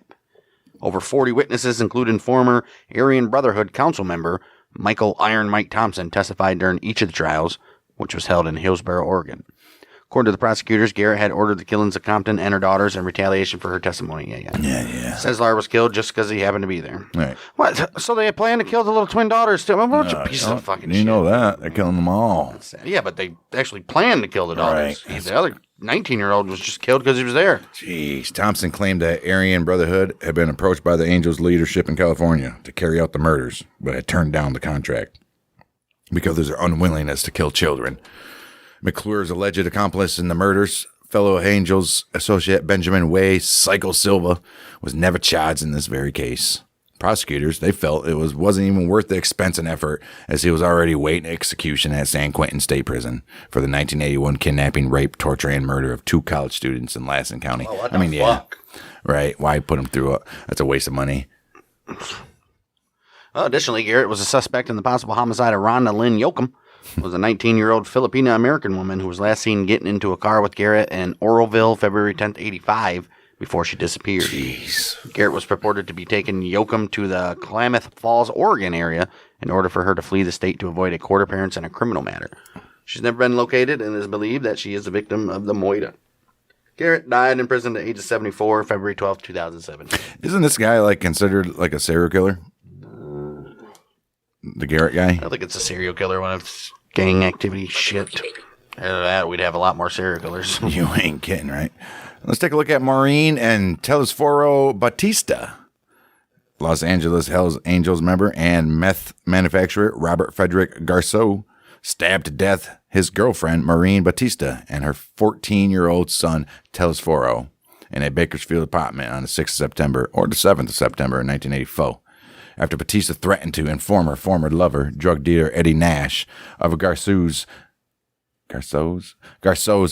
Over 40 witnesses, including former Aryan Brotherhood council member Michael Iron Mike Thompson, testified during each of the trials, which was held in Hillsboro, Oregon. According to the prosecutors, Garrett had ordered the killings of Compton and her daughters in retaliation for her testimony. Yeah. Says Lar was killed just because he happened to be there. Right. What? So they had planned to kill the little twin daughters too? What a piece of fucking shit. You know that. They're killing them all. Yeah, but they actually planned to kill the daughters. Right. The other 19-year-old was just killed because he was there. Jeez. Thompson claimed that Aryan Brotherhood had been approached by the Angels leadership in California to carry out the murders, but had turned down the contract because of their unwillingness to kill children. McClure's alleged accomplice in the murders, fellow Angels associate Benjamin Way Psycho Silva, was never charged in this very case. Prosecutors, they felt it wasn't even worth the expense and effort, as he was already waiting execution at San Quentin State Prison for the 1981 kidnapping, rape, torture, and murder of 2 college students in Lassen County. Oh, what the fuck? Yeah, right. Why put him through it? That's a waste of money. Well, additionally, Garrett was a suspect in the possible homicide of Rhonda Lynn Yoakum, was a 19-year-old Filipino-American woman who was last seen getting into a car with Garrett in Oroville, February 10th, 85, before she disappeared. Jeez. Garrett was purported to be taking Yoakum to the Klamath Falls, Oregon area in order for her to flee the state to avoid a court appearance in a criminal matter. She's never been located and is believed that she is the victim of the Moida. Garrett died in prison at the age of 74, February 12th, 2007. Isn't this guy considered like a serial killer? The Garrett guy? I don't think it's a serial killer when it's gang activity shit. After that, we'd have a lot more serial killers. You ain't kidding, right? Let's take a look at Maureen and Telesforo Batista. Los Angeles Hells Angels member and meth manufacturer Robert Frederick Garceau stabbed to death his girlfriend Maureen Batista and her 14-year-old son Telesforo in a Bakersfield apartment on the 6th of September or the 7th of September in 1984. After Batista threatened to inform her former lover, drug dealer Eddie Nash, of Garceau's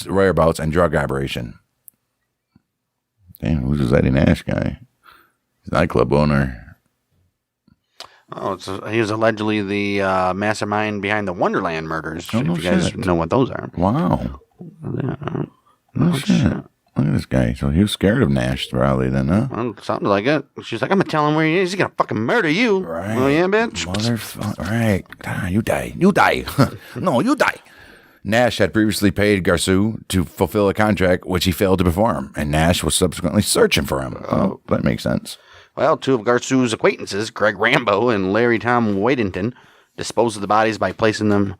whereabouts and drug operation. Damn, who's this Eddie Nash guy? He's a nightclub owner. Oh, he was allegedly the mastermind behind the Wonderland murders. Oh, if no you guys shit. know what those are. Wow. Yeah. No shit. Look at this guy. So he was scared of Nash, probably, then, huh? Well, something like it. She's like, I'm gonna tell him where he is. He's gonna fucking murder you. Right. Oh, yeah, bitch. Motherfucker. Right. You die. You die. No, you die. Nash had previously paid Garceau to fulfill a contract which he failed to perform, and Nash was subsequently searching for him. Oh, that makes sense. Well, 2 of Garceau's acquaintances, Greg Rambo and Larry Tom Wadington, disposed of the bodies by placing them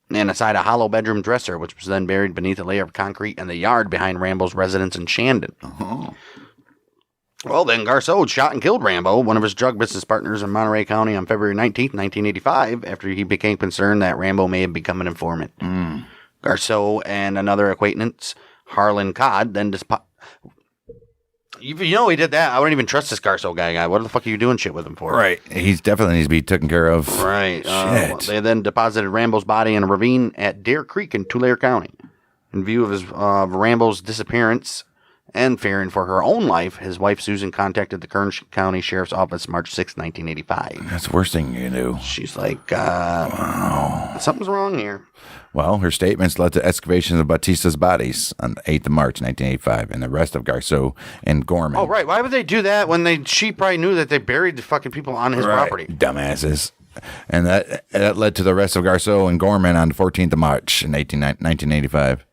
inside a hollow bedroom dresser, which was then buried beneath a layer of concrete in the yard behind Rambo's residence in Shandon. Uh-huh. Well, then Garceau shot and killed Rambo, one of his drug business partners in Monterey County, on February 19th, 1985, after he became concerned that Rambo may have become an informant. Garceau and another acquaintance, Harlan Codd, then You know he did that. I wouldn't even trust this Garceau guy. What the fuck are you doing shit with him for? Right. He's definitely needs to be taken care of. Right. Shit. They then deposited Rambo's body in a ravine at Deer Creek in Tulare County. In view of Rambo's disappearance and fearing for her own life, his wife Susan contacted the Kern County Sheriff's Office March 6, 1985. That's the worst thing you can do. She's like, wow. Something's wrong here. Well, her statements led to excavations of Batista's bodies on the 8th of March, 1985, and the rest of Garceau and Gorman. Oh, right. Why would they do that when she probably knew that they buried the fucking people on his property? Dumbasses. And that led to the rest of Garceau and Gorman on the 14th of March in 1985.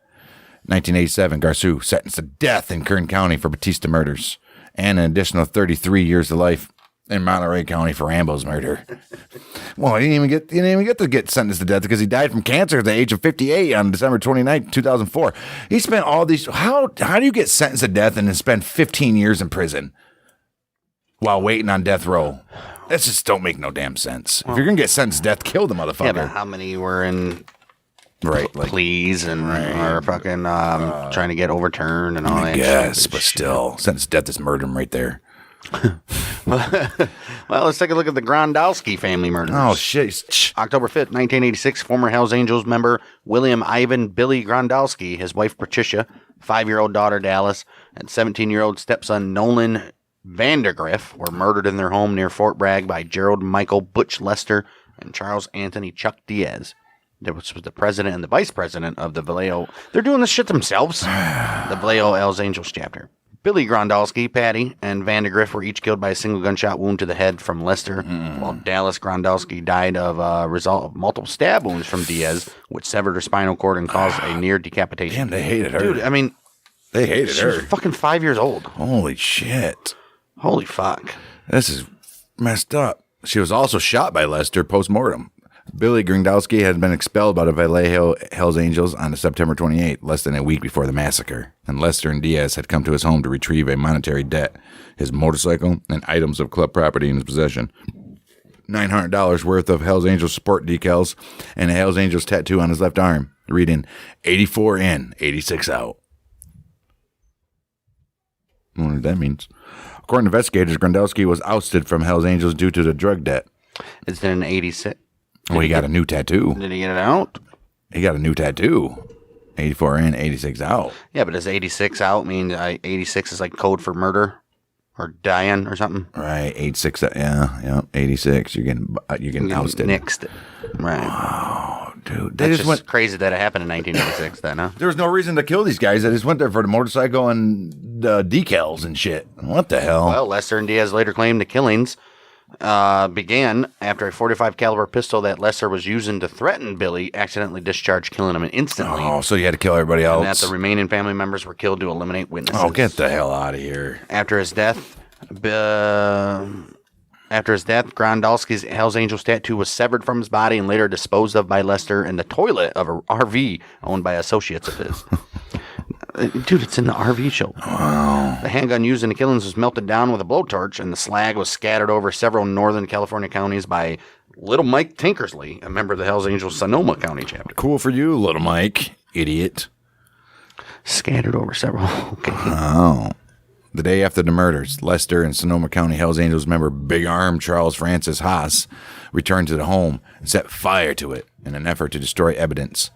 1987, Garceau sentenced to death in Kern County for Batista murders and an additional 33 years to life in Monterey County for Rambo's murder. Well, he didn't even get to get sentenced to death because he died from cancer at the age of 58 on December 29, 2004. He spent all these... How do you get sentenced to death and then spend 15 years in prison while waiting on death row? That just don't make no damn sense. If you're going to get sentenced to death, kill the motherfucker. Yeah, but how many were in... Right, pleas and are fucking trying to get overturned and all that. Yes, but still, sentence to death is murder right there. Well, let's take a look at the Grondowski family murders. Oh shit! October 5th, 1986, former Hells Angels member William Ivan Billy Grondowski, his wife Patricia, 5-year-old daughter Dallas, and 17-year-old stepson Nolan Vandergriff were murdered in their home near Fort Bragg by Gerald Michael Butch Lester and Charles Anthony Chuck Diaz. That was the president and the vice president of the Vallejo. They're doing this shit themselves. The Vallejo Hells Angels chapter. Billy Grondalski, Patty, and Vandergriff were each killed by a single gunshot wound to the head from Lester, while Dallas Grondalski died of a result of multiple stab wounds from Diaz, which severed her spinal cord and caused a near decapitation. Damn, they hated her. Dude, I mean, they hated she her. was fucking 5 years old. Holy shit. Holy fuck. This is messed up. She was also shot by Lester post-mortem. Billy Grondalski had been expelled by the Vallejo Hells Angels on September 28th, less than a week before the massacre. And Lester and Diaz had come to his home to retrieve a monetary debt, his motorcycle, and items of club property in his possession. $900 worth of Hells Angels support decals and a Hells Angels tattoo on his left arm, reading 84 in, 86 out. I wonder what that means. According to investigators, Grondalski was ousted from Hells Angels due to the drug debt. Is it an 86? Well, he got a new tattoo. Did he get it out? He got a new tattoo. 84 in, 86 out. Yeah, but does 86 out mean 86 is like code for murder or dying or something? Right, 86. Yeah, 86. You're getting ousted. Nixed. Right. Oh, dude, That's just crazy that it happened in 1986. Then, huh? There was no reason to kill these guys. They just went there for the motorcycle and decals and shit. What the hell? Well, Lester and Diaz later claimed the killings began after a .45 caliber pistol that Lester was using to threaten Billy accidentally discharged, killing him instantly. Oh, so you had to kill everybody else. And that the remaining family members were killed to eliminate witnesses. Oh, get the hell out of here! After his death, Grondalski's Hells Angels tattoo was severed from his body and later disposed of by Lester in the toilet of an RV owned by associates of his. Dude, it's in the RV show. Wow. The handgun used in the killings was melted down with a blowtorch, and the slag was scattered over several northern California counties by Little Mike Tinkersley, a member of the Hells Angels Sonoma County chapter. Cool for you, Little Mike, idiot. Scattered over several. Okay. Oh. The day after the murders, Lester and Sonoma County Hells Angels member Big Arm Charles Francis Haas returned to the home and set fire to it in an effort to destroy evidence.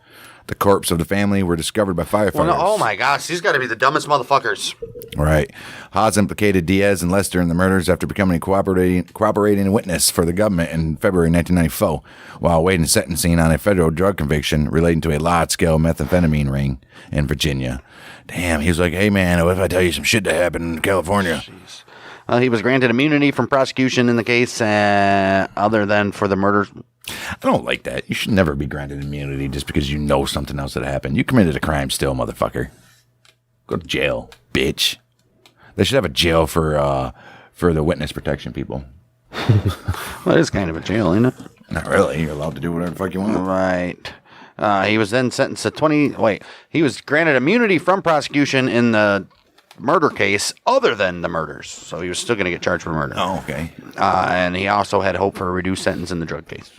The corpse of the family were discovered by firefighters. Well, oh my gosh, these got to be the dumbest motherfuckers. Right. Haas implicated Diaz and Lester in the murders after becoming a cooperating witness for the government in February 1994, while awaiting sentencing on a federal drug conviction relating to a large-scale methamphetamine ring in Virginia. Damn, he was like, hey man, what if I tell you some shit that happened in California? Jeez. He was granted immunity from prosecution in the case other than for the murders. I don't like that. You should never be granted immunity just because you know something else that happened. You committed a crime still, motherfucker. Go to jail, bitch. They should have a jail for the witness protection people. Well, it's kind of a jail, isn't it? Not really. You're allowed to do whatever the fuck you want. Right. He was then sentenced to he was granted immunity from prosecution in the murder case other than the murders. So he was still going to get charged for murder. Oh, okay. And he also had hope for a reduced sentence in the drug case.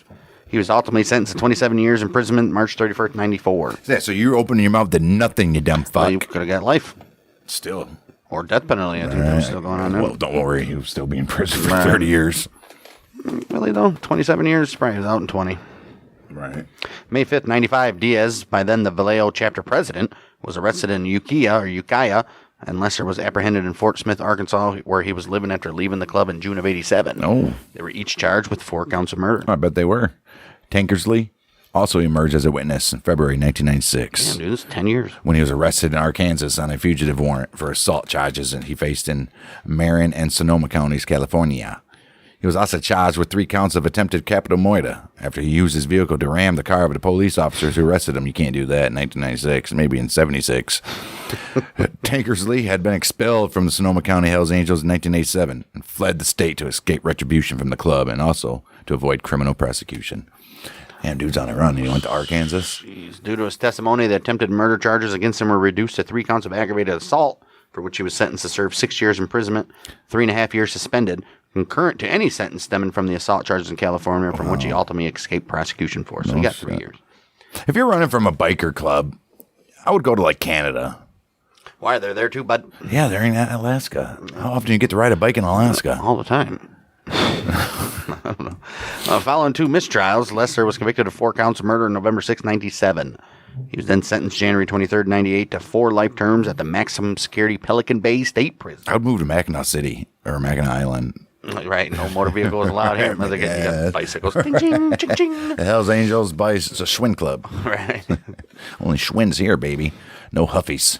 He was ultimately sentenced to 27 years imprisonment March 31st, 94. Yeah, so you're opening your mouth to nothing, you dumb fuck. Well, you could have got life. Still. Or death penalty. I think that was still going on there. Well, don't worry. He was still being in prison for 30 years. Really, though? 27 years? Probably was out in 20. Right. May 5th, 95, Diaz, by then the Vallejo chapter president, was arrested in Ukiah, and Lester was apprehended in Fort Smith, Arkansas, where he was living after leaving the club in June of 87. Oh. They were each charged with 4 counts of murder. I bet they were. Tankersley also emerged as a witness in February 1996. Damn, dude, this is 10 years. When he was arrested in Arkansas on a fugitive warrant for assault charges and he faced in Marin and Sonoma counties, California. He was also charged with 3 counts of attempted capital murder after he used his vehicle to ram the car of the police officers who arrested him. You can't do that in 1996, maybe in 76. Tankersley had been expelled from the Sonoma County Hells Angels in 1987 and fled the state to escape retribution from the club and also to avoid criminal prosecution. Damn, dude's on a run. He went to Arkansas. Jeez. Due to his testimony, the attempted murder charges against him were reduced to 3 counts of aggravated assault, for which he was sentenced to serve 6 years imprisonment, 3.5 years suspended, concurrent to any sentence stemming from the assault charges in California, from which he ultimately escaped prosecution for. So he got 3 years. If you're running from a biker club, I would go to like Canada. Why? They're there too, bud? Yeah, they're in Alaska. How often do you get to ride a bike in Alaska? All the time. I don't know. Following 2 mistrials, Lester was convicted of 4 counts of murder on November 6, 97. He was then sentenced January 23rd, 98 to 4 life terms at the maximum security Pelican Bay State Prison. I would move to Mackinac City or Mackinac Island. Right, no motor vehicles allowed here unless they get bicycles. Ching, ching, ching, ching. The Hells Angels it's a Schwinn club. Right. Only Schwinns here, baby. No Huffies.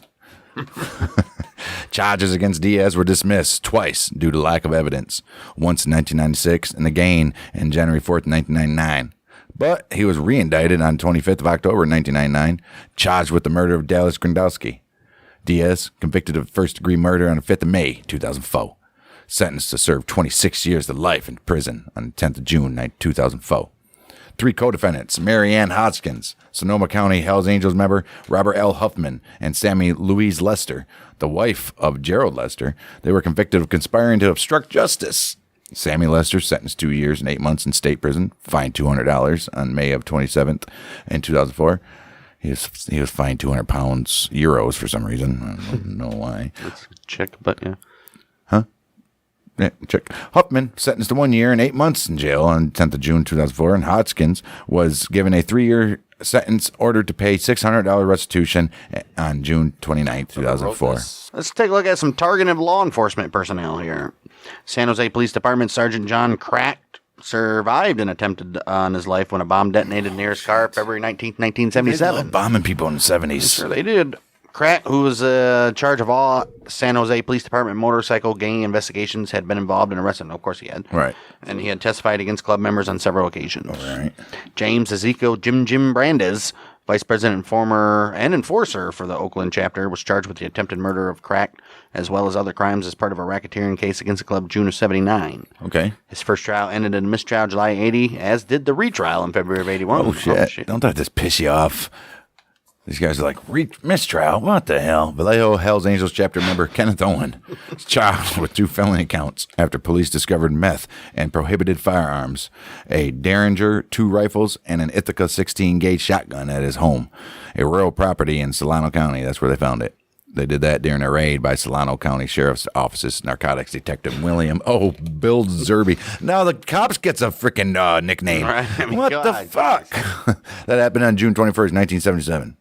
Charges against Diaz were dismissed twice due to lack of evidence. Once in 1996 and again in January 4th, 1999. But he was re-indicted on 25th of October 1999, charged with the murder of Dallas Grandowski. Diaz, convicted of first-degree murder on the 5th of May, 2004. Sentenced to serve 26 years to life in prison on the 10th of June, 2004. 3 co-defendants, Mary Ann Hodgkins, Sonoma County Hells Angels member Robert L. Huffman, and Sammy Louise Lester, the wife of Gerald Lester. They were convicted of conspiring to obstruct justice. Sammy Lester sentenced 2 years and 8 months in state prison, fined $200 on May of 27th in 2004. He was fined 200 euros for some reason. I don't know why. Let's check, but yeah. Huh? Yeah, check. Huffman sentenced to 1 year and 8 months in jail on 10th of June 2004, and Hodgkins was given a 3-year sentence ordered to pay $600 restitution on June 29th, 2004. Let's take a look at some targeted law enforcement personnel here. San Jose Police Department Sergeant John Cracked survived an attempt on his life when a bomb detonated near his car February 19th, 1977. They love bombing people in the 70s. Sure they did. Crack, who was in charge of all San Jose Police Department motorcycle gang investigations, had been involved and arrested. No, of course he had. Right. And he had testified against club members on several occasions. All right. James Ezekiel Jim Brandes, vice president and former and enforcer for the Oakland chapter, was charged with the attempted murder of Crack, as well as other crimes as part of a racketeering case against the club June of 79. Okay. His first trial ended in a mistrial July 80, as did the retrial in February of 81. Oh, shit. Don't let this piss you off. These guys are like, mistrial? What the hell? Vallejo Hells Angels chapter member Kenneth Owen is charged with 2 felony counts after police discovered meth and prohibited firearms, a Derringer 2 rifles, and an Ithaca 16-gauge shotgun at his home, a rural property in Solano County. That's where they found it. They did that during a raid by Solano County Sheriff's Office's narcotics detective Bill Zerby. Now the cops gets a freaking nickname. Right? I mean, what the fuck? That happened on June 21st, 1977.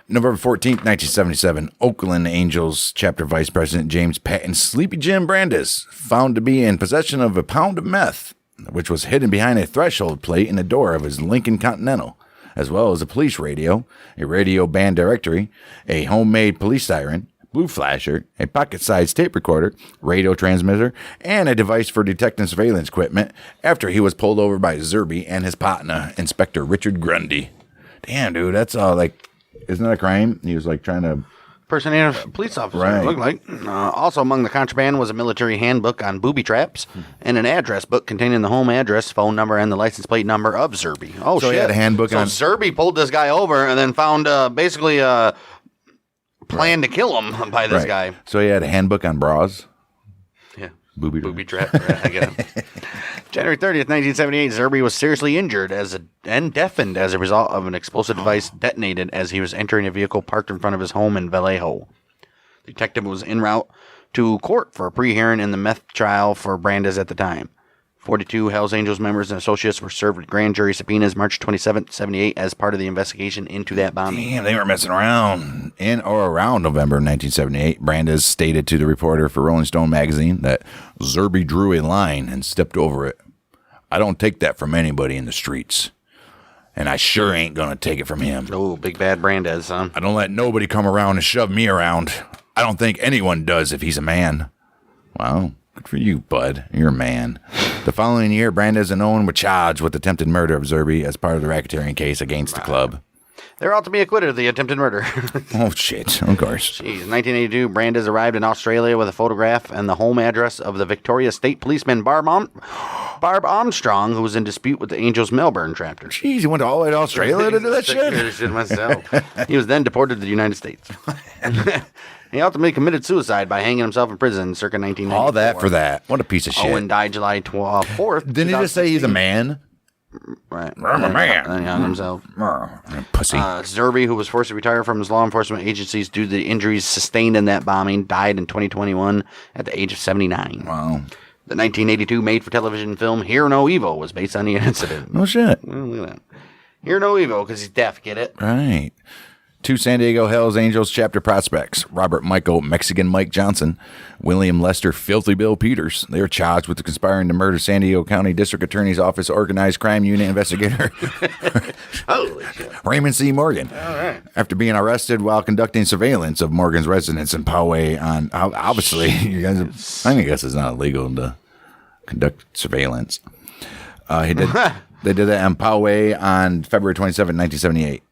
November 14th, 1977, Oakland Angels chapter vice president James Patton Sleepy Jim Brandes found to be in possession of a pound of meth, which was hidden behind a threshold plate in the door of his Lincoln Continental, as well as a police radio, a radio band directory, a homemade police siren, blue flasher, a pocket-sized tape recorder, radio transmitter, and a device for detecting surveillance equipment after he was pulled over by Zerby and his partner, Inspector Richard Grundy. Damn, dude, that's all like... Isn't that a crime? He was like trying to impersonate a police officer. Right. It looked like. Also among the contraband was a military handbook on booby traps and an address book containing the home address, phone number, and the license plate number of Zerby. Oh, so shit! He had a handbook so on. Zerby pulled this guy over and then found basically a plan to kill him by this guy. So he had a handbook on bras. Yeah. Booby trap. Right, I get it. January 30th, 1978, Zerby was seriously injured and deafened as a result of an explosive device detonated as he was entering a vehicle parked in front of his home in Vallejo. The detective was en route to court for a pre-hearing in the meth trial for Brandes at the time. 42 Hells Angels members and associates were served with grand jury subpoenas March 27th, 78 as part of the investigation into that bombing. Damn, they were messing around. In or around November 1978, Brandes stated to the reporter for Rolling Stone magazine that Zerby drew a line and stepped over it. I don't take that from anybody in the streets. And I sure ain't going to take it from him. Oh, big bad Brandes, huh? I don't let nobody come around and shove me around. I don't think anyone does if he's a man. Wow. Good for you, bud. You're a man. The following year, Brandes and Owen were charged with attempted murder of Zerby as part of the racketeering case against the club. They're all to be acquitted of the attempted murder. Oh, shit. Of course. Jeez. 1982, Brandes arrived in Australia with a photograph and the home address of the Victoria State policeman Barb Armstrong, who was in dispute with the Angels Melbourne chapter. Jeez, he went all the way to Australia to do that shit? Myself. He was then deported to the United States. He ultimately committed suicide by hanging himself in prison circa 1994. All that for that. What a piece of shit. Owen died July 4th. Didn't he just say he's a man? Right. I'm a man. Then he hung himself. Pussy. Zerby, who was forced to retire from his law enforcement agencies due to the injuries sustained in that bombing, died in 2021 at the age of 79. Wow. The 1982 made-for-television film Hear No Evil was based on the incident. No shit. Well, look at that. Hear no evil because he's deaf. Get it? Right. 2 San Diego Hells Angels chapter prospects, Robert Michael Mexican Mike Johnson, William Lester Filthy Bill Peters. They are charged with conspiring to murder San Diego County District Attorney's Office Organized Crime Unit investigator Holy shit. Raymond C. Morgan. All right. After being arrested while conducting surveillance of Morgan's residence in Poway on, obviously, you guys, I guess it's not illegal to conduct surveillance. They did that in Poway on February 27, 1978.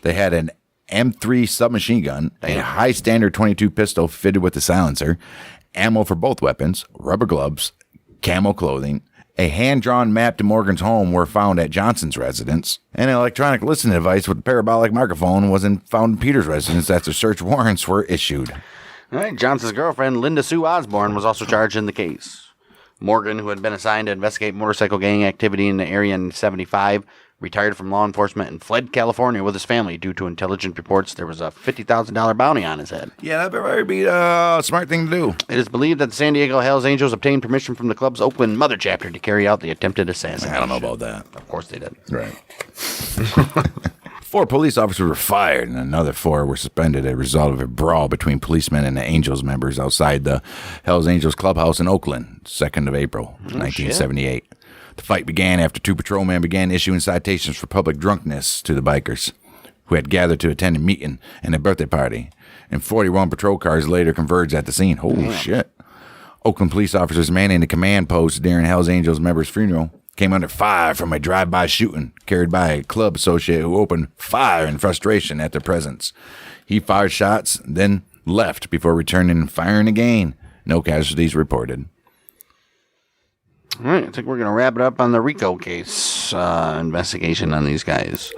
They had an M3 submachine gun, a high standard 22 pistol fitted with a silencer, ammo for both weapons, rubber gloves, camo clothing. A hand-drawn map to Morgan's home were found at Johnson's residence. An electronic listening device with a parabolic microphone was found in Peter's residence after search warrants were issued. All right. Johnson's girlfriend, Linda Sue Osborne, was also charged in the case. Morgan, who had been assigned to investigate motorcycle gang activity in the area in 1975, retired from law enforcement and fled California with his family due to intelligence reports there was a $50,000 bounty on his head. Yeah, that would be a smart thing to do. It is believed that the San Diego Hells Angels obtained permission from the club's Oakland mother chapter to carry out the attempted assassination. I don't know about that. Of course they did. Right. 4 police officers were fired and another 4 were suspended as a result of a brawl between policemen and the Angels members outside the Hells Angels clubhouse in Oakland, 2nd of April, 1978. The fight began after 2 patrolmen began issuing citations for public drunkenness to the bikers, who had gathered to attend a meeting and a birthday party, and 41 patrol cars later converged at the scene. Holy shit. Oakland police officers manning the command post during Hells Angels members' funeral came under fire from a drive-by shooting carried by a club associate who opened fire in frustration at their presence. He fired shots, then left before returning and firing again. No casualties reported. All right, I think we're going to wrap it up on the RICO case investigation on these guys.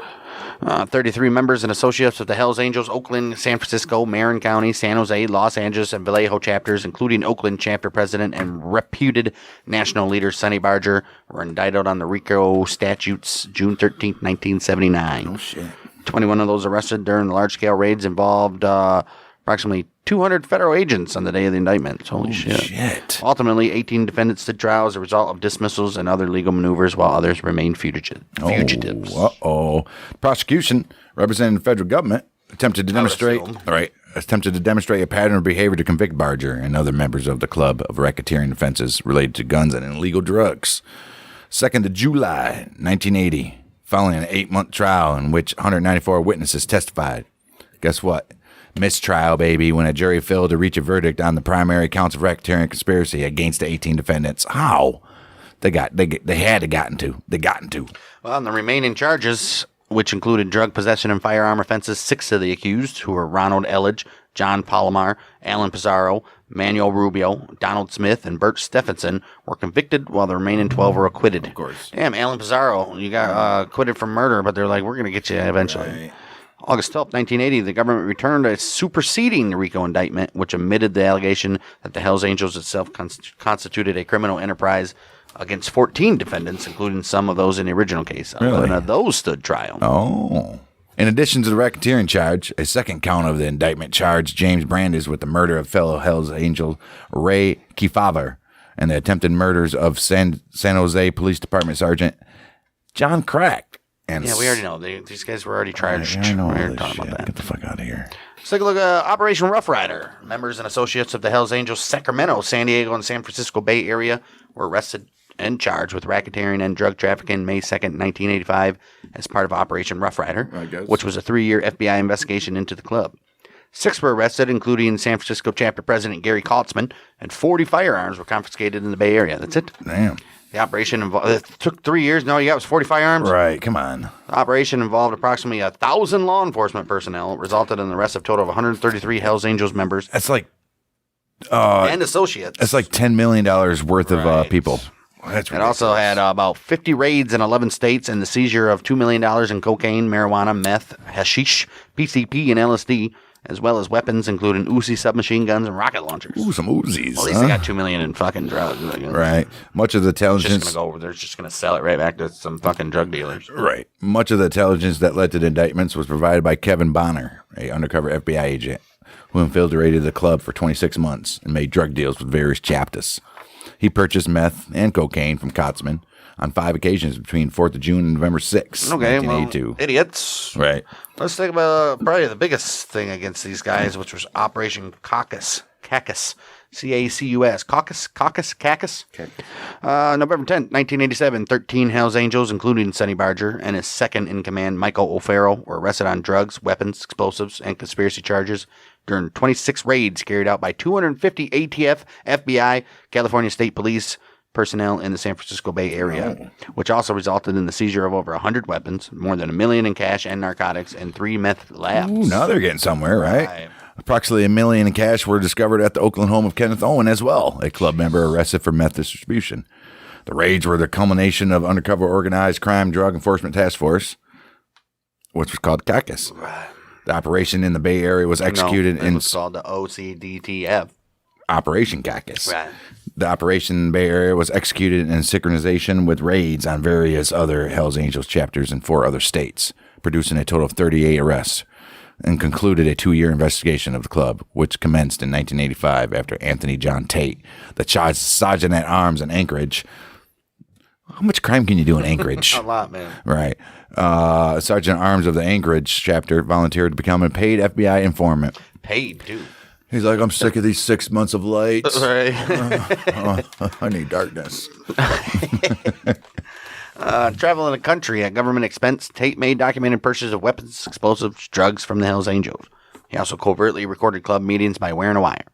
33 members and associates of the Hells Angels, Oakland, San Francisco, Marin County, San Jose, Los Angeles, and Vallejo chapters, including Oakland chapter president and reputed national leader Sonny Barger, were indicted on the RICO statutes June 13, 1979. Oh, shit. 21 of those arrested during the large-scale raids involved approximately 200 federal agents on the day of the indictment. Holy shit. Ultimately, 18 defendants stood trial as a result of dismissals and other legal maneuvers, while others remained fugitives. Prosecution, representing the federal government, attempted to demonstrate a pattern of behavior to convict Barger and other members of the club of racketeering offenses related to guns and illegal drugs. 2nd of July, 1980, following an 8-month trial in which 194 witnesses testified. Guess what? Mistrial, baby, when a jury failed to reach a verdict on the primary counts of racketeering conspiracy against the 18 defendants. How? They had gotten to. Well, on the remaining charges, which included drug possession and firearm offenses, 6 of the accused, who were Ronald Elledge, John Palomar, Alan Pizarro, Manuel Rubio, Donald Smith, and Bert Stephenson, were convicted, while the remaining 12 were acquitted. Of course. Damn, Alan Pizarro, you got acquitted for murder, but they're like, we're going to get you eventually. Right. August 12, 1980, the government returned a superseding RICO indictment, which omitted the allegation that the Hells Angels itself constituted a criminal enterprise against 14 defendants, including some of those in the original case. Really? 11 of those stood trial. Oh. In addition to the racketeering charge, a second count of the indictment charged James Brandes with the murder of fellow Hells Angel Ray Kefauver and the attempted murders of San Jose Police Department Sergeant John Crack. And yeah, we already know. These guys were already charged. I know we all this talking shit. about that. Get the fuck out of here. Let's take a look at Operation Rough Rider. Members and associates of the Hells Angels Sacramento, San Diego, and San Francisco Bay Area were arrested and charged with racketeering and drug trafficking May 2nd, 1985 as part of Operation Rough Rider, which was a 3-year FBI investigation into the club. 6 were arrested, including San Francisco chapter president Gary Kautzman, and 40 firearms were confiscated in the Bay Area. That's it. Damn. The operation it took 3 years. No, you got was 40 firearms. Right, come on. The operation involved approximately 1,000 law enforcement personnel, resulted in the arrest of a total of 133 Hells Angels members. That's like and associates. That's like $10 million worth of people. That's it also had about 50 raids in 11 states and the seizure of $2 million in cocaine, marijuana, meth, hashish, PCP, and LSD, as well as weapons including Uzi submachine guns and rocket launchers. Ooh, some Uzis. Well, at least they got $2 million in fucking drugs. Right. Much of the intelligence. Just gonna go over. They're just gonna sell it right back to some fucking drug dealers. Right. Much of the intelligence that led to the indictments was provided by Kevin Bonner, a undercover FBI agent who infiltrated the club for 26 months and made drug deals with various chapters. He purchased meth and cocaine from Kautzman, on 5 occasions between 4th of June and November 6th, Okay, 1982. well, idiots. Right. Let's think about probably the biggest thing against these guys, which was Operation Caucus. Cacus. C-A-C-U-S. Caucus. November 10th, 1987, 13 Hells Angels, including Sonny Barger and his second-in-command, Michael O'Farrell, were arrested on drugs, weapons, explosives, and conspiracy charges during 26 raids carried out by 250 ATF, FBI, California State Police personnel in the San Francisco Bay Area, which also resulted in the seizure of over 100 weapons, more than $1 million in cash and narcotics, and 3 meth labs. Ooh, now they're getting somewhere, right? Approximately $1 million in cash were discovered at the Oakland home of Kenneth Owen as well, a club member arrested for meth distribution. The raids were the culmination of undercover organized crime drug enforcement task force, which was called Caucus. Right. The operation in the Bay Area was executed it was called the OCDTF. Operation Caucus. Right. The operation in the Bay Area was executed in synchronization with raids on various other Hells Angels chapters in 4 other states, producing a total of 38 arrests, and concluded a 2-year investigation of the club, which commenced in 1985 after Anthony John Tate, the sergeant at arms in Anchorage. How much crime can you do in Anchorage? A lot, man. Right. Sergeant at arms of the Anchorage chapter volunteered to become a paid FBI informant. Paid, too. He's like, I'm sick of these 6 months of lights. Right. I need darkness. Traveling the country at government expense, Tate made documented purchases of weapons, explosives, drugs from the Hells Angels. He also covertly recorded club meetings by wearing a wire.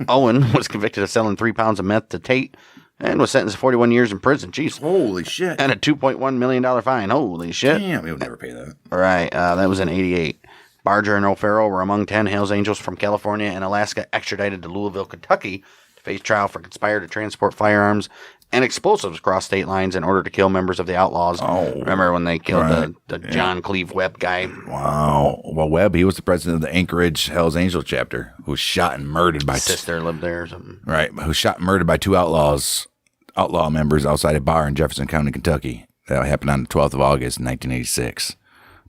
Owen was convicted of selling 3 pounds of meth to Tate and was sentenced to 41 years in prison. Jeez. Holy shit. And a $2.1 million fine. Holy shit. Damn, he would never pay that. All right. That was in 88. Barger and O'Farrell were among 10 Hells Angels from California and Alaska extradited to Louisville, Kentucky to face trial for conspire to transport firearms and explosives across state lines in order to kill members of the Outlaws. Oh, remember when they killed right. the John Cleve Webb guy? Wow. Well, Webb, he was the president of the Anchorage Hells Angels chapter, who was shot and murdered by... His sister lived there or something. Right, who shot and murdered by 2 outlaw members outside a bar in Jefferson County, Kentucky. That happened on the 12th of August, 1986.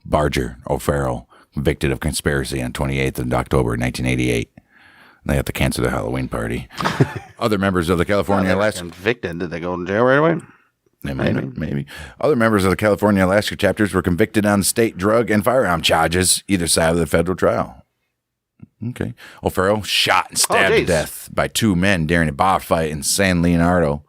Barger, O'Farrell, convicted of conspiracy on 28th of October, 1988. They have to cancel their Halloween party. Other members of the California Alaska... Convicted. Did they go to jail right away? Maybe. Other members of the California Alaska chapters were convicted on state drug and firearm charges, either side of the federal trial. Okay. O'Farrell shot and stabbed to death by 2 men during a bar fight in San Leandro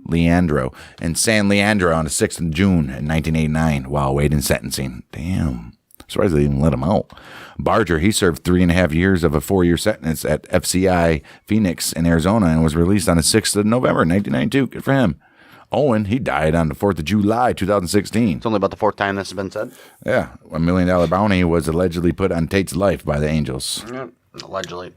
on the 6th of June in 1989 while awaiting sentencing. Damn. Surprised they didn't let him out. Barger, he served 3.5 years of a 4-year sentence at FCI Phoenix in Arizona and was released on the 6th of November, 1992. Good for him. Owen, he died on the 4th of July, 2016. It's only about the 4th time this has been said. Yeah. $1 million bounty was allegedly put on Tate's life by the Angels. Yeah, allegedly.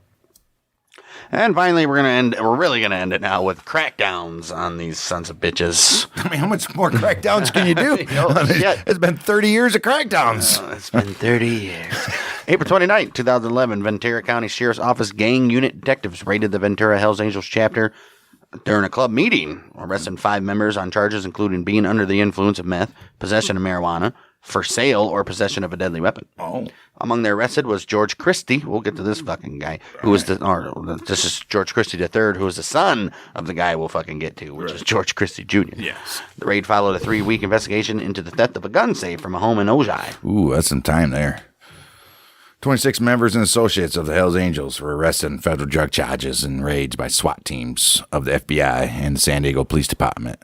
And finally, we're really gonna end it now with crackdowns on these sons of bitches. I mean, how much more crackdowns can you do? It's been 30 years of crackdowns. It's been 30 years. April 29th, 2011, Ventura County Sheriff's Office gang unit detectives raided the Ventura Hells Angels chapter during a club meeting, arresting 5 members on charges including being under the influence of meth, possession of marijuana, for sale or possession of a deadly weapon. Oh. Among the arrested was George Christie. We'll get to this fucking guy, who was this is George Christie III, who was the son of the guy we'll fucking get to, which is George Christie Jr. Yes. The raid followed a 3-week investigation into the theft of a gun safe from a home in Ojai. Ooh, that's some time there. 26 members and associates of the Hells Angels were arrested in federal drug charges and raids by SWAT teams of the FBI and the San Diego Police Department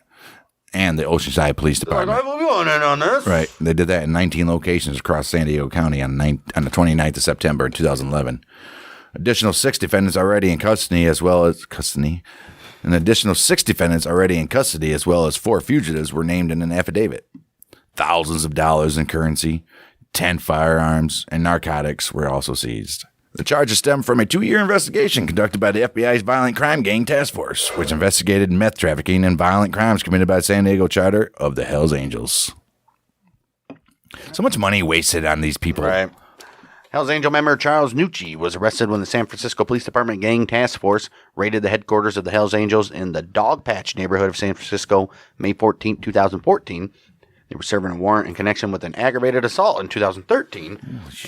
and the Oceanside Police Department. I will be on in on this. Right. They did that in 19 locations across San Diego County on the 29th of September in 2011. Additional 6 defendants already in custody as well as 4 fugitives were named in an affidavit. Thousands of dollars in currency, 10 firearms, and narcotics were also seized. The charges stem from a 2-year investigation conducted by the FBI's Violent Crime Gang Task Force, which investigated meth trafficking and violent crimes committed by the San Diego charter of the Hells Angels. So much money wasted on these people. Right. Hells Angel member Charles Nucci was arrested when the San Francisco Police Department Gang Task Force raided the headquarters of the Hells Angels in the Dogpatch neighborhood of San Francisco, May 14, 2014. They were serving a warrant in connection with an aggravated assault in 2013,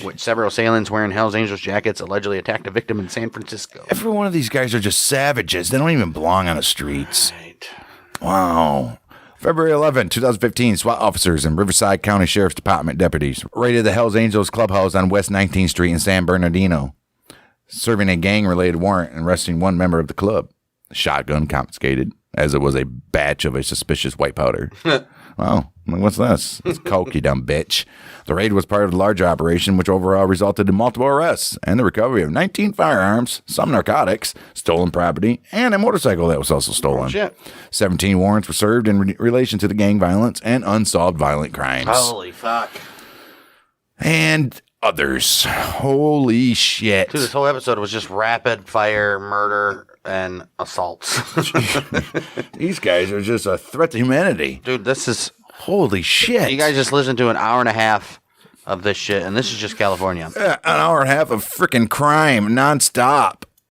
which several assailants wearing Hells Angels jackets allegedly attacked a victim in San Francisco. Every one of these guys are just savages. They don't even belong on the streets. Right. Wow. February 11, 2015, SWAT officers and Riverside County Sheriff's Department deputies raided the Hells Angels clubhouse on West 19th Street in San Bernardino, serving a gang-related warrant and arresting one member of the club. Shotgun confiscated, as it was a batch of a suspicious white powder. Wow, what's this? It's coke, you dumb bitch. The raid was part of the larger operation, which overall resulted in multiple arrests and the recovery of 19 firearms, some narcotics, stolen property, and a motorcycle that was also stolen. Shit. 17 warrants were served in relation to the gang violence and unsolved violent crimes. Holy fuck. And others. Holy shit. Dude, this whole episode was just rapid fire murder and assaults. These guys are just a threat to humanity. Dude, this is... Holy shit. You guys just listened to an hour and a half of this shit, and this is just California. An hour and a half of freaking crime nonstop.